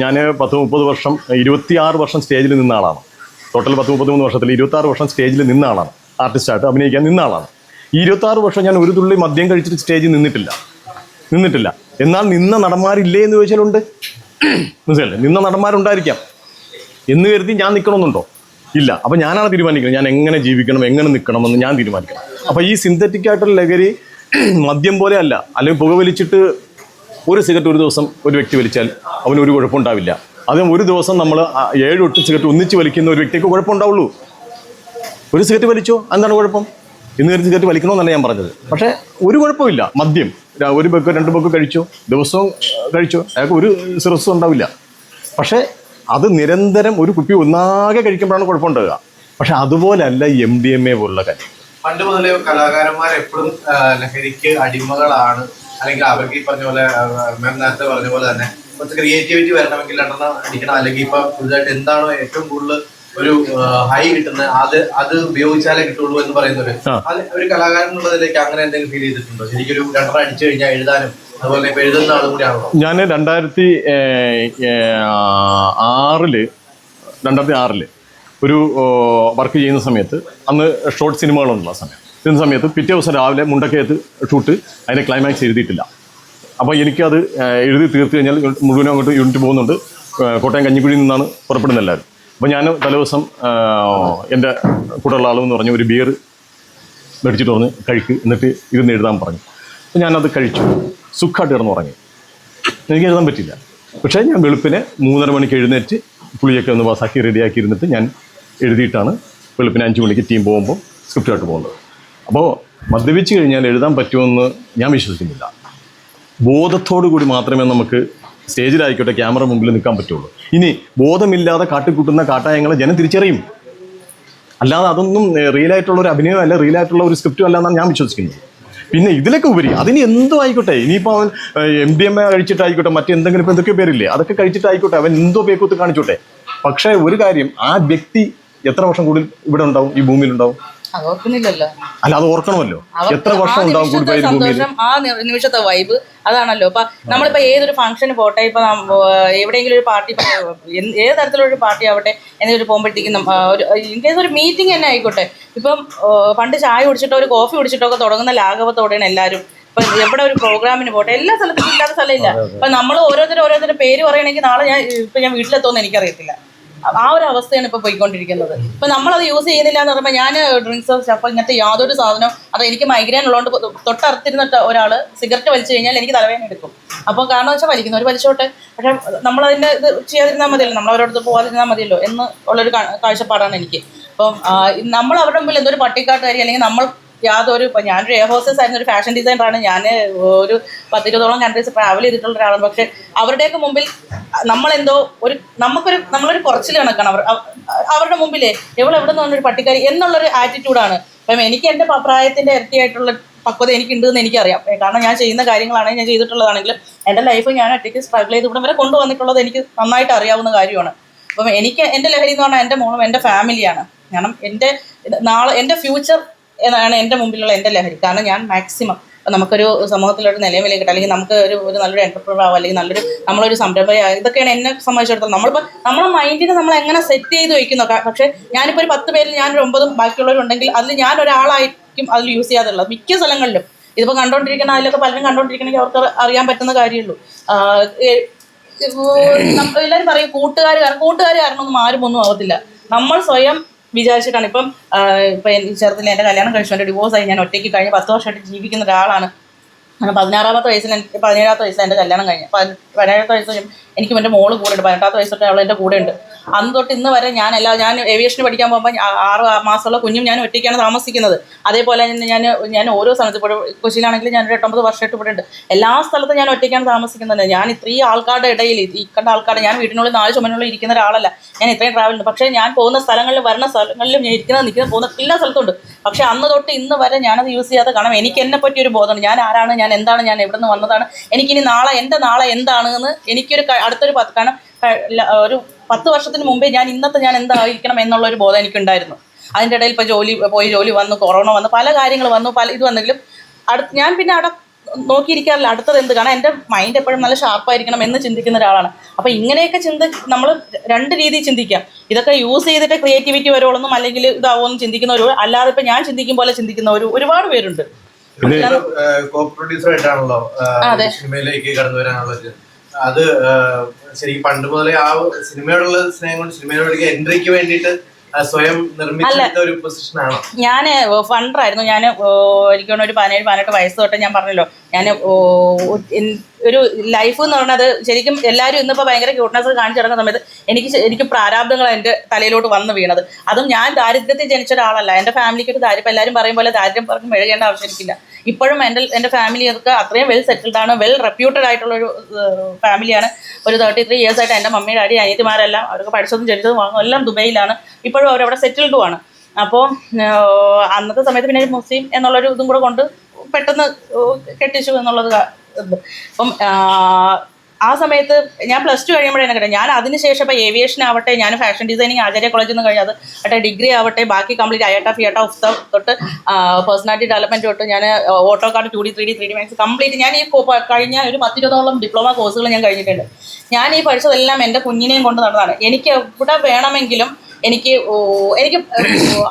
ഞാൻ 10-30 വർഷം 26 വർഷം സ്റ്റേജിൽ നിന്ന ആളാണ്. ടോട്ടൽ 10-33 വർഷത്തിൽ 26 വർഷം സ്റ്റേജിൽ നിന്ന ആളാണ്. ആർട്ടിസ്റ്റായിട്ട് അഭിനയിക്കാൻ നിന്ന ആളാണ്. ഈ 26 വർഷം ഞാൻ ഒരു തുള്ളി മദ്യം കഴിച്ചിട്ട് സ്റ്റേജിൽ നിന്നിട്ടില്ല. എന്നാൽ നിന്ന നടന്മാരില്ലേ എന്ന് ചോദിച്ചാലുണ്ട്. മനസ്സിലല്ലേ? നിന്ന നടന്മാരുണ്ടായിരിക്കാം എന്ന് കരുതി ഞാൻ നിൽക്കണമെന്നുണ്ടോ? ഇല്ല. അപ്പം ഞാനാണ് തീരുമാനിക്കുന്നത് ഞാൻ എങ്ങനെ ജീവിക്കണം, എങ്ങനെ നിൽക്കണമെന്ന് ഞാൻ തീരുമാനിക്കണം. അപ്പോൾ ഈ സിന്തറ്റിക് ആയിട്ടുള്ള ലഹരി മദ്യം പോലെ അല്ല. അല്ലെങ്കിൽ പുകവലിച്ചിട്ട് ഒരു സിഗരറ്റ് ഒരു ദിവസം ഒരു വ്യക്തി വലിച്ചാൽ അവന് ഒരു കുഴപ്പമുണ്ടാവില്ല. അതും ഒരു ദിവസം നമ്മൾ 7-8 സിഗരറ്റ് ഒന്നിച്ച് വലിക്കുന്ന ഒരു വ്യക്തിക്ക് കുഴപ്പമുണ്ടാവുള്ളൂ. ഒരു സിഗരറ്റ് വലിച്ചോ, എന്താണ് കുഴപ്പം? ഇന്ന് കരുതി സിഗരറ്റ് വലിക്കണമെന്നല്ല ഞാൻ പറഞ്ഞത്. പക്ഷേ ഒരു കുഴപ്പമില്ല. മദ്യം 1 ബെക്ക് 2 ബെക്ക് കഴിച്ചോ, ദിവസവും കഴിച്ചോ, അയാൾക്ക് ഒരു സ്ട്രെസ്സും ഉണ്ടാവില്ല. പക്ഷേ അത് നിരന്തരം ഒരു കുപ്പി ഒന്നാകെ കഴിക്കുമ്പോഴാണ് കുഴപ്പമുണ്ടാവുക. പക്ഷെ അതുപോലെ അല്ല ഈ MDMA പോലുള്ള കാര്യം. പണ്ട് മുതലേ കലാകാരന്മാർ എപ്പോഴും ലഹരിക്ക് അടിമകളാണ്. അല്ലെങ്കിൽ അവർക്ക് ഈ പറഞ്ഞ പോലെ മാം നേരത്തെ പറഞ്ഞ പോലെ തന്നെ കുറച്ച് ക്രിയേറ്റിവിറ്റി വരണമെങ്കിൽ അടിക്കണം. അല്ലെങ്കിൽ ഇപ്പൊ പുതുതായിട്ട് എന്താണോ ഏറ്റവും കൂടുതൽ ഒരു ഹൈ കിട്ടുന്നത് അത് ഉപയോഗിച്ചാലേ കിട്ടുള്ളൂ എന്ന് പറയുന്നവര് ഒരു കലാകാരൻ എന്നുള്ളതിലേക്ക് അങ്ങനെ എന്തെങ്കിലും ഫീൽ ചെയ്തിട്ടുണ്ടോ? ശരിക്കും ഒരു 2 അടിച്ചു കഴിഞ്ഞാൽ എഴുതാനും അതുപോലെ ഇപ്പൊ എഴുതുന്ന ആളും കൂടിയാണല്ലോ. ഞാൻ 2006 ഒരു വർക്ക് ചെയ്യുന്ന സമയത്ത്, അന്ന് ഷോർട്ട് സിനിമകളുള്ള സമയത്ത് പിറ്റേ ദിവസം രാവിലെ മുണ്ടക്കയത്ത് ഷൂട്ട്, അതിൻ്റെ ക്ലൈമാക്സ് എഴുതിയിട്ടില്ല. അപ്പോൾ എനിക്കത് എഴുതി തീർത്ത് കഴിഞ്ഞാൽ മുഴുവനും അങ്ങോട്ട് യൂണിറ്റ് പോകുന്നുണ്ട്. കോട്ടയം കഞ്ഞിക്കുഴിയിൽ നിന്നാണ് പുറപ്പെടുന്നത് എല്ലാവരും. അപ്പോൾ ഞാൻ തലേദിവസം എൻ്റെ കൂടെയുള്ള ആളെന്ന് പറഞ്ഞ് ഒരു ബിയർ മേടിച്ചിട്ട് പറഞ്ഞ് കഴിക്ക്, എന്നിട്ട് ഇരുന്ന് എഴുതാൻ പറഞ്ഞു. അപ്പോൾ ഞാനത് കഴിച്ചു, സുഖമായിട്ട് കിടന്ന് ഉറങ്ങി. എനിക്ക് എഴുതാൻ പറ്റില്ല. പക്ഷേ ഞാൻ വെളുപ്പിനെ 3:30 മണിക്ക് എഴുന്നേറ്റ് പുളിയൊക്കെ ഒന്ന് പാസാക്കി റെഡിയാക്കി ഇരുന്നിട്ട് ഞാൻ എഴുതിയിട്ടാണ് വെളുപ്പിന് 5 മണിക്ക് ടീം പോകുമ്പോൾ സ്ക്രിപ്റ്റായിട്ട് പോകുന്നത്. അപ്പോൾ മദ്യപിച്ച് കഴിഞ്ഞാൽ എഴുതാൻ പറ്റുമെന്ന് ഞാൻ വിശ്വസിക്കുന്നില്ല. ബോധത്തോടു കൂടി മാത്രമേ നമുക്ക് സ്റ്റേജിലായിക്കോട്ടെ ക്യാമറ മുമ്പിൽ നിൽക്കാൻ പറ്റുള്ളൂ. ഇനി ബോധമില്ലാതെ കാട്ടിക്കൂട്ടുന്ന കാട്ടായങ്ങളെ ജനം തിരിച്ചറിയും. അല്ലാതെ അതൊന്നും റിയലായിട്ടുള്ള ഒരു അഭിനയമല്ല, റിയലായിട്ടുള്ള ഒരു സ്ക്രിപ്റ്റും അല്ല എന്നാണ് ഞാൻ വിശ്വസിക്കുന്നത്. പിന്നെ ഇതിലൊക്കെ ഉപരി അതിന് എന്തോ ആയിക്കോട്ടെ, ഇനിയിപ്പോൾ അവൻ MDMA കഴിച്ചിട്ടായിക്കോട്ടെ, മറ്റെന്തെങ്കിലും ഇപ്പോൾ എന്തൊക്കെ പേരില്ലേ അതൊക്കെ കഴിച്ചിട്ടായിക്കോട്ടെ, അവൻ എന്തോ പേക്കൂത്ത് കാണിച്ചോട്ടെ. പക്ഷേ ഒരു കാര്യം, ആ വ്യക്തി എത്ര വർഷം കൂടുതൽ ഇവിടെ ഉണ്ടാവും, ഈ ഭൂമിയിൽ ഉണ്ടാവും? അത് ഓർക്കുന്നില്ലല്ലോ. അല്ല, അത് ഓർക്കണമല്ലോ. എത്ര വർഷം ഉണ്ടാവും കൂടി പോയി ഭൂമിയിൽ? ആ നിമിഷത്തെ വൈബ് അതാണല്ലോ. ഇപ്പൊ നമ്മളിപ്പോ ഏതൊരു ഫംഗ്ഷന് പോട്ടെ, ഇപ്പൊ എവിടെയെങ്കിലും ഒരു പാർട്ടി, ഏത് തരത്തിലൊരു പാർട്ടി ആവട്ടെ, എന്തെങ്കിലും പോകുമ്പോഴത്തേക്കും ഇൻകേസ് ഒരു മീറ്റിംഗ് തന്നെ ആയിക്കോട്ടെ, ഇപ്പം പണ്ട് ചായ കുടിച്ചിട്ടോ ഒരു കോഫി കുടിച്ചിട്ടോ ഒക്കെ തുടങ്ങുന്ന ലാഘവത്തോടെയാണ് എല്ലാവരും. ഇപ്പൊ എവിടെ ഒരു പ്രോഗ്രാമിന് പോട്ടെ, എല്ലാ സ്ഥലത്തും ഇല്ലാത്ത സ്ഥലമില്ല. ഇപ്പൊ നമ്മൾ ഓരോരുത്തരുടെ പേര് പറയണമെങ്കിൽ നാളെ ഞാൻ വീട്ടിലെത്തുമെന്ന് എനിക്കറിയത്തില്ല. ആ ഒരു അവസ്ഥയാണ് ഇപ്പോൾ പോയിക്കൊണ്ടിരിക്കുന്നത്. ഇപ്പം നമ്മളത് യൂസ് ചെയ്യുന്നില്ല എന്ന് പറയുമ്പോൾ, ഞാൻ ഡ്രിങ്ക്സ് സ്റ്റഫ് ഇങ്ങനത്തെ യാതൊരു സാധനം, അത് എനിക്ക് മൈഗ്രെയിൻ ഉള്ളതുകൊണ്ട് തൊട്ടടുത്തിരുന്നിട്ട് ഒരാൾ സിഗരറ്റ് വലിച്ചു കഴിഞ്ഞാൽ എനിക്ക് തലവേദന എടുക്കും. അപ്പോൾ കാരണം വെച്ചാൽ വലിക്കുന്നവർ വലിച്ചോട്ടെ, പക്ഷേ നമ്മളതിൻ്റെ ഇത് ചെയ്യാതിരുന്നാൽ മതിയല്ലോ, നമ്മളവരോടത്ത് പോകാതിരുന്നാൽ മതിയല്ലോ എന്ന് ഉള്ളൊരു കാഴ്ചപ്പാടാണ് എനിക്ക്. അപ്പം നമ്മൾ അവരുടെ മുമ്പിൽ എന്തൊരു പട്ടിക്കാട്ടുകാരി, അല്ലെങ്കിൽ നമ്മൾ യാതൊരു, ഇപ്പം ഞാനൊരു എയർ ഹോസ്റ്റസ് ആയിരുന്ന ഒരു ഫാഷൻ ഡിസൈനറാണ്, ഞാൻ ഒരു 10-20ഓളം കൺട്രീസ് ട്രാവൽ ചെയ്തിട്ടുള്ള ഒരാളാണ്. പക്ഷെ അവരുടെയൊക്കെ മുമ്പിൽ നമ്മളെന്തോ നമ്മളൊരു കുറച്ചിൽ കണക്കാണ് അവരുടെ മുമ്പിലേ എവിടെ നിന്നൊരു പട്ടിക്കാരി എന്നുള്ളൊരു ആറ്റിറ്റ്യൂഡാണ്. അപ്പം എനിക്ക് എൻ്റെ പ്രായത്തിൻ്റെ ഇരട്ടിയായിട്ടുള്ള പക്വത എനിക്കുണ്ടെന്ന് എനിക്കറിയാം. കാരണം ഞാൻ ചെയ്യുന്ന കാര്യങ്ങളാണെങ്കിൽ, ഞാൻ ചെയ്തിട്ടുള്ളതാണെങ്കിലും എൻ്റെ ലൈഫ് ഞാൻ ഒറ്റയ്ക്ക് സ്ട്രഗിൾ ചെയ്ത് ഇവിടെ വരെ കൊണ്ടുവന്നിട്ടുള്ളത് എനിക്ക് നന്നായിട്ട് അറിയാവുന്ന കാര്യമാണ്. അപ്പം എനിക്ക് എൻ്റെ ലഹരി എന്ന് പറഞ്ഞാൽ എൻ്റെ മോളും എൻ്റെ ഫാമിലിയാണ്. കാരണം എൻ്റെ ഫ്യൂച്ചർ എന്നാണ് എൻ്റെ മുമ്പിലുള്ള എൻ്റെ ലഹരി. കാരണം ഞാൻ മാക്സിമം നമുക്കൊരു സമൂഹത്തിലൊരു നിലവിലേക്ക് കിട്ടുക, അല്ലെങ്കിൽ നമുക്ക് ഒരു നല്ലൊരു എൻ്റർപ്രനർ ആവുക, അല്ലെങ്കിൽ നമ്മളൊരു സംരംഭകയാകുക, ഇതൊക്കെയാണ് എന്നെ സംബന്ധിച്ചിടത്തോളം. നമ്മളിപ്പോൾ നമ്മളെ മൈൻഡിനെ നമ്മൾ എങ്ങനെ സെറ്റ് ചെയ്ത് വയ്ക്കുന്നു. പക്ഷേ ഞാനിപ്പോൾ ഒരു 10 പേരിൽ ഞാനൊരു 9 ബാക്കിയുള്ളവരുണ്ടെങ്കിൽ അതിൽ ഞാൻ ഒരാളായിരിക്കും അതിൽ യൂസ് ചെയ്യാതുള്ളത് മിക്ക സ്ഥലങ്ങളിലും. ഇതിപ്പോൾ കണ്ടുകൊണ്ടിരിക്കുന്ന അതിലൊക്കെ പലരും കണ്ടുകൊണ്ടിരിക്കണമെങ്കിൽ അവർക്ക് അറിയാൻ പറ്റുന്ന കാര്യമുള്ളൂ. എല്ലാവരും പറയും കൂട്ടുകാർ കാരണമൊന്നും ആരും ഒന്നും ആവത്തില്ല. നമ്മൾ സ്വയം വിചാരിച്ചിട്ടാണ്. ഇപ്പം ചെറുതിൽ എൻ്റെ കല്യാണം കഴിച്ചു, എൻ്റെ ഡിവോഴ്സായി, ഞാൻ ഒറ്റയ്ക്ക് കഴിഞ്ഞ് 10 വർഷമായിട്ട് ജീവിക്കുന്ന ഒരാളാണ്. 17-ാമത്തെ വയസ്സിൽ 17-ാമത്തെ വയസ്സിൽ എൻ്റെ കല്യാണം കഴിഞ്ഞു. 17-ാമത്തെ വയസ്സിൽ എനിക്ക് എൻ്റെ മോള് കൂടെ ഉണ്ട്. 18-ാമത്തെ വയസ്സൊക്കെ അവൾ എൻ്റെ കൂടെ ഉണ്ട്. അന്ന് തൊട്ട് ഇന്ന് വരെ ഞാൻ ഏവിയേഷന് പഠിക്കാൻ പോകുമ്പോൾ 6 മാസമുള്ള കുഞ്ഞും ഞാൻ ഒറ്റയ്ക്കാണ് താമസിക്കുന്നത്. അതേപോലെ ഞാൻ ഓരോ സ്ഥലത്ത്, ഇപ്പോൾ കൊച്ചിയിലാണെങ്കിൽ ഞാൻ 8-9 വർഷമായിട്ട് ഇവിടെ ഉണ്ട്. എല്ലാ സ്ഥലത്തും ഞാൻ ഒറ്റയ്ക്കാണ് താമസിക്കുന്നത്. ഞാൻ ഇത്രയും ആൾക്കാരുടെ ഇടയിൽ, ഈ കണ്ട ആൾക്കാരുടെ, ഞാൻ വീട്ടിനുള്ളിൽ 4 ചുമനുള്ളിൽ ഇരിക്കുന്ന ഒരാളല്ല. ഞാൻ ഇത്രയും ട്രാവൽ ഉണ്ട്. പക്ഷേ ഞാൻ പോകുന്ന സ്ഥലങ്ങളിലും വരുന്ന സ്ഥലങ്ങളിലും ഞാൻ പോകുന്ന എല്ലാ സ്ഥലത്തും ഉണ്ട്. പക്ഷേ അന്ന് തൊട്ട് ഇന്ന് വരെ ഞാനത് യൂസ് ചെയ്യാതെ. കാരണം എനിക്ക് എന്നെ പറ്റി ഒരു ബോധമുണ്ട്. ഞാൻ ആരാണ്, ഞാൻ എന്താണ്, ഞാൻ എവിടെ നിന്ന് വന്നതാണ്, എനിക്കിനി എൻ്റെ നാളെ എന്താണെന്ന് എനിക്കൊരു അടുത്തൊരു കാരണം ഒരു 10 വർഷത്തിന് മുമ്പേ ഞാൻ എന്തായിരിക്കണം എന്നുള്ളൊരു ബോധം എനിക്കുണ്ടായിരുന്നു. അതിൻ്റെ ഇടയിൽ ഇപ്പോൾ ജോലി വന്നു, കൊറോണ വന്നു, പല കാര്യങ്ങൾ വന്നു, ഇത് വന്നെങ്കിലും ഞാൻ പിന്നെ അവിടെ നോക്കിയിരിക്കാറില്ല അടുത്തത് എന്ത്. കാരണം എൻ്റെ മൈൻഡ് എപ്പോഴും നല്ല ഷാർപ്പായിരിക്കണം എന്ന് ചിന്തിക്കുന്ന ഒരാളാണ്. അപ്പോൾ ഇങ്ങനെയൊക്കെ നമ്മൾ 2 രീതിയിൽ ചിന്തിക്കാം. ഇതൊക്കെ യൂസ് ചെയ്തിട്ട് ക്രിയേറ്റിവിറ്റി വരുവോളൊന്നും, അല്ലെങ്കിൽ ഇതാവുമെന്ന് ചിന്തിക്കുന്നവർ, അല്ലാതെ ഇപ്പം ഞാൻ ചിന്തിക്കും പോലെ ചിന്തിക്കുന്നവർ ഒരുപാട് പേരുണ്ട്. കോ പ്രൊഡ്യൂസർ ആയിട്ടാണല്ലോ സിനിമയിലേക്ക് കടന്നു വരാനുള്ളത്. അത് ശരിക്കും പണ്ട് മുതലേ ആ സിനിമയോടുള്ള സ്നേഹം കൊണ്ട് സിനിമയോട് എൻട്രിക്ക് വേണ്ടിയിട്ട് സ്വയം നിർമ്മിച്ച ഒരു പൊസിഷനാണോ? ഞാൻ ഫണ്ടറായിരുന്നു. ഞാൻ എനിക്ക് ഒരു 17-18 വയസ്സ് തൊട്ട് ഞാൻ പറഞ്ഞല്ലോ, ഞാൻ ഒരു ലൈഫ് എന്ന് പറയുന്നത് ശരിക്കും എല്ലാവരും ഇന്നിപ്പോൾ ഭയങ്കര ക്യൂട്ട്നെസ് കാണിച്ചു കിടക്കുന്ന സമയത്ത് എനിക്ക് പ്രാരാബ്ദങ്ങൾ എൻ്റെ തലയിലോട്ട് വന്ന് വീണത്. അതും ഞാൻ ദാരിദ്ര്യത്തിൽ ജനിച്ച ഒരാളല്ല. എൻ്റെ ഫാമിലിക്ക് ഒരു ദാരിദ്ര്യം, എല്ലാവരും പറയും പോലെ ദാരിദ്ര്യം പറഞ്ഞ് മെഴുകേണ്ട ആവശ്യം എനിക്കില്ല. ഇപ്പോഴും എൻ്റെ ഫാമിലിയൊക്കെ അത്രയും വെൽ സെറ്റിൽഡ് ആണ്, വെൽ റെപ്യൂട്ടഡ് ആയിട്ടുള്ളൊരു ഫാമിലിയാണ്. ഒരു 33 years ആയിട്ട് എൻ്റെ മമ്മി ഡാഡി അനിയത്തിമാരെല്ലാം അവർക്ക് പഠിച്ചതും ജനിച്ചതും വാങ്ങും എല്ലാം ദുബൈയിലാണ്. ഇപ്പോഴും അവരവിടെ സെറ്റിൽഡും ആണ്. അപ്പോൾ അന്നത്തെ സമയത്ത് പിന്നെ മുസ്ലിം എന്നുള്ളൊരു ഇതും കൂടെ കൊണ്ട് പെട്ടെന്ന് കെട്ടിച്ചു എന്നുള്ളത് ഇത്. അപ്പം ആ സമയത്ത് ഞാൻ +2 കഴിയുമ്പോഴേ കേട്ടോ, ഞാൻ അതിനുശേഷം ഇപ്പോൾ ഏവിയേഷൻ ആവട്ടെ, ഞാൻ ഫാഷൻ ഡിസൈനിങ് ആചാര്യ കോളേജിൽ നിന്ന് കഴിഞ്ഞത് ആട്ടെ, ഡിഗ്രി ആവട്ടെ, ബാക്കി കംപ്ലീറ്റ് ഫിയട്ട തൊട്ട് പേഴ്സണാലിറ്റി ഡെവലപ്മെൻറ്റ് തൊട്ട് ഞാൻ AutoCAD 2D 3D 3D max complete ഞാൻ ഈ കഴിഞ്ഞ ഒരു 10-20ഓളം ഡിപ്ലോമ കോഴ്സുകൾ ഞാൻ കഴിഞ്ഞിട്ടുണ്ട്. ഞാൻ ഈ പഠിച്ചതെല്ലാം എൻ്റെ കുഞ്ഞിനെയും കൊണ്ട് നടന്നതാണ്. എനിക്ക് എവിടെ വേണമെങ്കിലും എനിക്ക്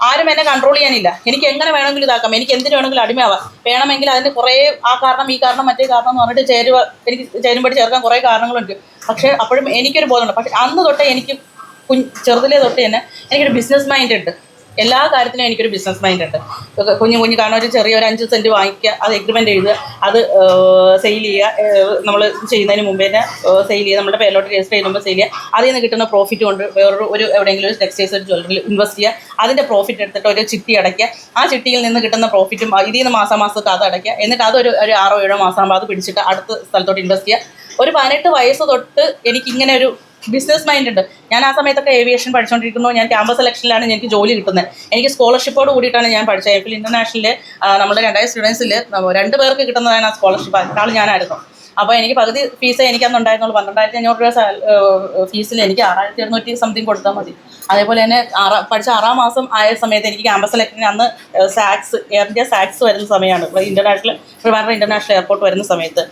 ആരും എന്നെ കൺട്രോൾ ചെയ്യാനില്ല. എനിക്ക് എങ്ങനെ വേണമെങ്കിലും ഇതാക്കാം, എനിക്ക് എന്തിനു വേണമെങ്കിലും അടിമയാവാം. വേണമെങ്കിൽ അതിന് കുറേ ആ കാരണം ഈ കാരണം മറ്റേ കാരണം എന്ന് പറഞ്ഞിട്ട് എനിക്ക് ചേരുമ്പടി ചേർക്കാൻ കുറേ കാരണങ്ങളുണ്ട്. പക്ഷേ അപ്പോഴും എനിക്കൊരു ബോധമുണ്ട്. പക്ഷേ അന്ന് തൊട്ട് എനിക്ക് ചെറുതിലേ തൊട്ട് തന്നെ എനിക്കൊരു ബിസിനസ് മൈൻഡ് ഉണ്ട്. എല്ലാ കാര്യത്തിനും എനിക്കൊരു ബിസിനസ് മൈൻഡ് ഉണ്ട്. കുഞ്ഞു കാരണം ഒരു ചെറിയൊരു 5 സെൻറ്റ് വാങ്ങിക്കുക, അത് എഗ്രിമെൻ്റ് എഴുതുക, അത് സെയിൽ ചെയ്യുക, നമ്മൾ ചെയ്യുന്നതിന് മുമ്പേ തന്നെ സെയിൽ ചെയ്യുക, നമ്മുടെ പേരിലോട്ട് രജിസ്റ്റർ ചെയ്യുമ്പോൾ സെയിൽ ചെയ്യുക, അതിൽ നിന്ന് കിട്ടുന്ന പ്രോഫിറ്റ് കൊണ്ട് വേറൊരു എവിടെയെങ്കിലും ഒരു ടെക്സ്റ്റൈൽസ് ഒരു ജ്വല്ലറിയിൽ ഇൻവെസ്റ്റ് ചെയ്യുക, അതിൻ്റെ പ്രോഫിറ്റ് എടുത്തിട്ട് ഒരു ചിട്ടി അടയ്ക്കുക, ആ ചിട്ടിയിൽ നിന്ന് കിട്ടുന്ന പ്രോഫിറ്റും ഇതിൽ നിന്ന് മാസമാസത്തെ അത് അടയ്ക്കുക, എന്നിട്ട് അതൊരു 6-7 മാസം ആകുമ്പോൾ അത് പിടിച്ചിട്ട് അടുത്ത സ്ഥലത്തോട്ട് ഇൻവെസ്റ്റ് ചെയ്യുക. ഒരു 18 വയസ്സ് തൊട്ട് എനിക്കിങ്ങനെ ഒരു ബിസിനസ് മൈൻഡ് ഉണ്ട്. ഞാൻ ആ സമയത്തൊക്കെ ഏവിയേഷൻ പഠിച്ചുകൊണ്ടിരിക്കുന്നു. ഞാൻ ക്യാമ്പസ് സെലക്ഷനിലാണ് എനിക്ക് ജോലി കിട്ടുന്നത്. എനിക്ക് സ്കോളർഷിപ്പോട് കൂടിയിട്ടാണ് ഞാൻ പഠിച്ചത്. എഫിൽ ഇന്റർനാഷണലിൽ നമ്മുടെ 2000 സ്റ്റുഡൻസിൽ 2 പേർക്ക് കിട്ടുന്നതാണ് ആ സ്കോളർഷിപ്പ്. അതിനാൾ ഞാനായിരുന്നു. അപ്പോൾ എനിക്ക് പകുതി ഫീസേ എനിക്കന്നുണ്ടായിരുന്നുള്ളൂ. 12,500 രൂപ ഫീസിൽ എനിക്ക് 6,700 സംതിങ് കൊടുത്താൽ മതി. അതേപോലെ തന്നെ പഠിച്ച 6-ാം മാസം ആയ സമയത്ത് എനിക്ക് ക്യാമ്പസ് സെലക്ഷന് അന്ന് സാക്സ്, എയർ ഇന്ത്യ സാക്സ് വരുന്ന സമയമാണ്, ട്രിവാൻഡ്രം ഇന്റർനാഷണൽ എയർപോർട്ട് വരുന്ന സമയത്ത്.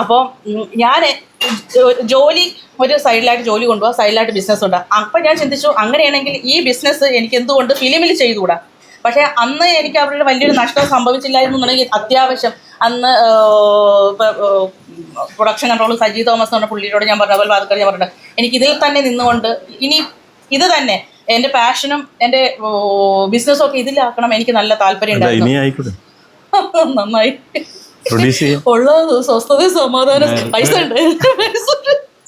അപ്പോൾ ഞാൻ ജോലി ഒരു സൈഡിലായിട്ട് ജോലി കൊണ്ടുപോകാം, സൈഡിലായിട്ട് ബിസിനസ് ഉണ്ട്. അപ്പം ഞാൻ ചിന്തിച്ചു, അങ്ങനെയാണെങ്കിൽ ഈ ബിസിനസ് എനിക്ക് എന്തുകൊണ്ട് ഫിലിമിൽ ചെയ്തുകൂടാ. പക്ഷേ അന്ന് എനിക്ക് അവരുടെ വലിയൊരു നഷ്ടം സംഭവിച്ചില്ലായിരുന്നു എന്നുണ്ടെങ്കിൽ അത്യാവശ്യം അന്ന് പ്രൊഡക്ഷൻ കൺട്രോൾ സജി തോമസ് എന്ന് പറഞ്ഞ പുള്ളിയോട് ഞാൻ പറഞ്ഞ പോലെ വാദക്കാർ ഞാൻ പറഞ്ഞിട്ട് എനിക്ക് ഇതിൽ തന്നെ നിന്നുകൊണ്ട് ഇനി ഇത് തന്നെ എൻ്റെ പാഷനും എൻ്റെ ബിസിനസ്സും ഒക്കെ ഇതിലാക്കണം. എനിക്ക് നല്ല താല്പര്യം ഉണ്ടായിരുന്നു. നന്നായി ഉള്ള സ്വസ്ഥത സമാധാനം പൈസ ഉണ്ട്,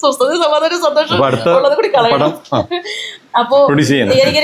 സ്വസ്ഥത സമാധാനം സന്തോഷം ഉള്ളത് കൂടി കളയണം. അപ്പോൾ എനിക്ക്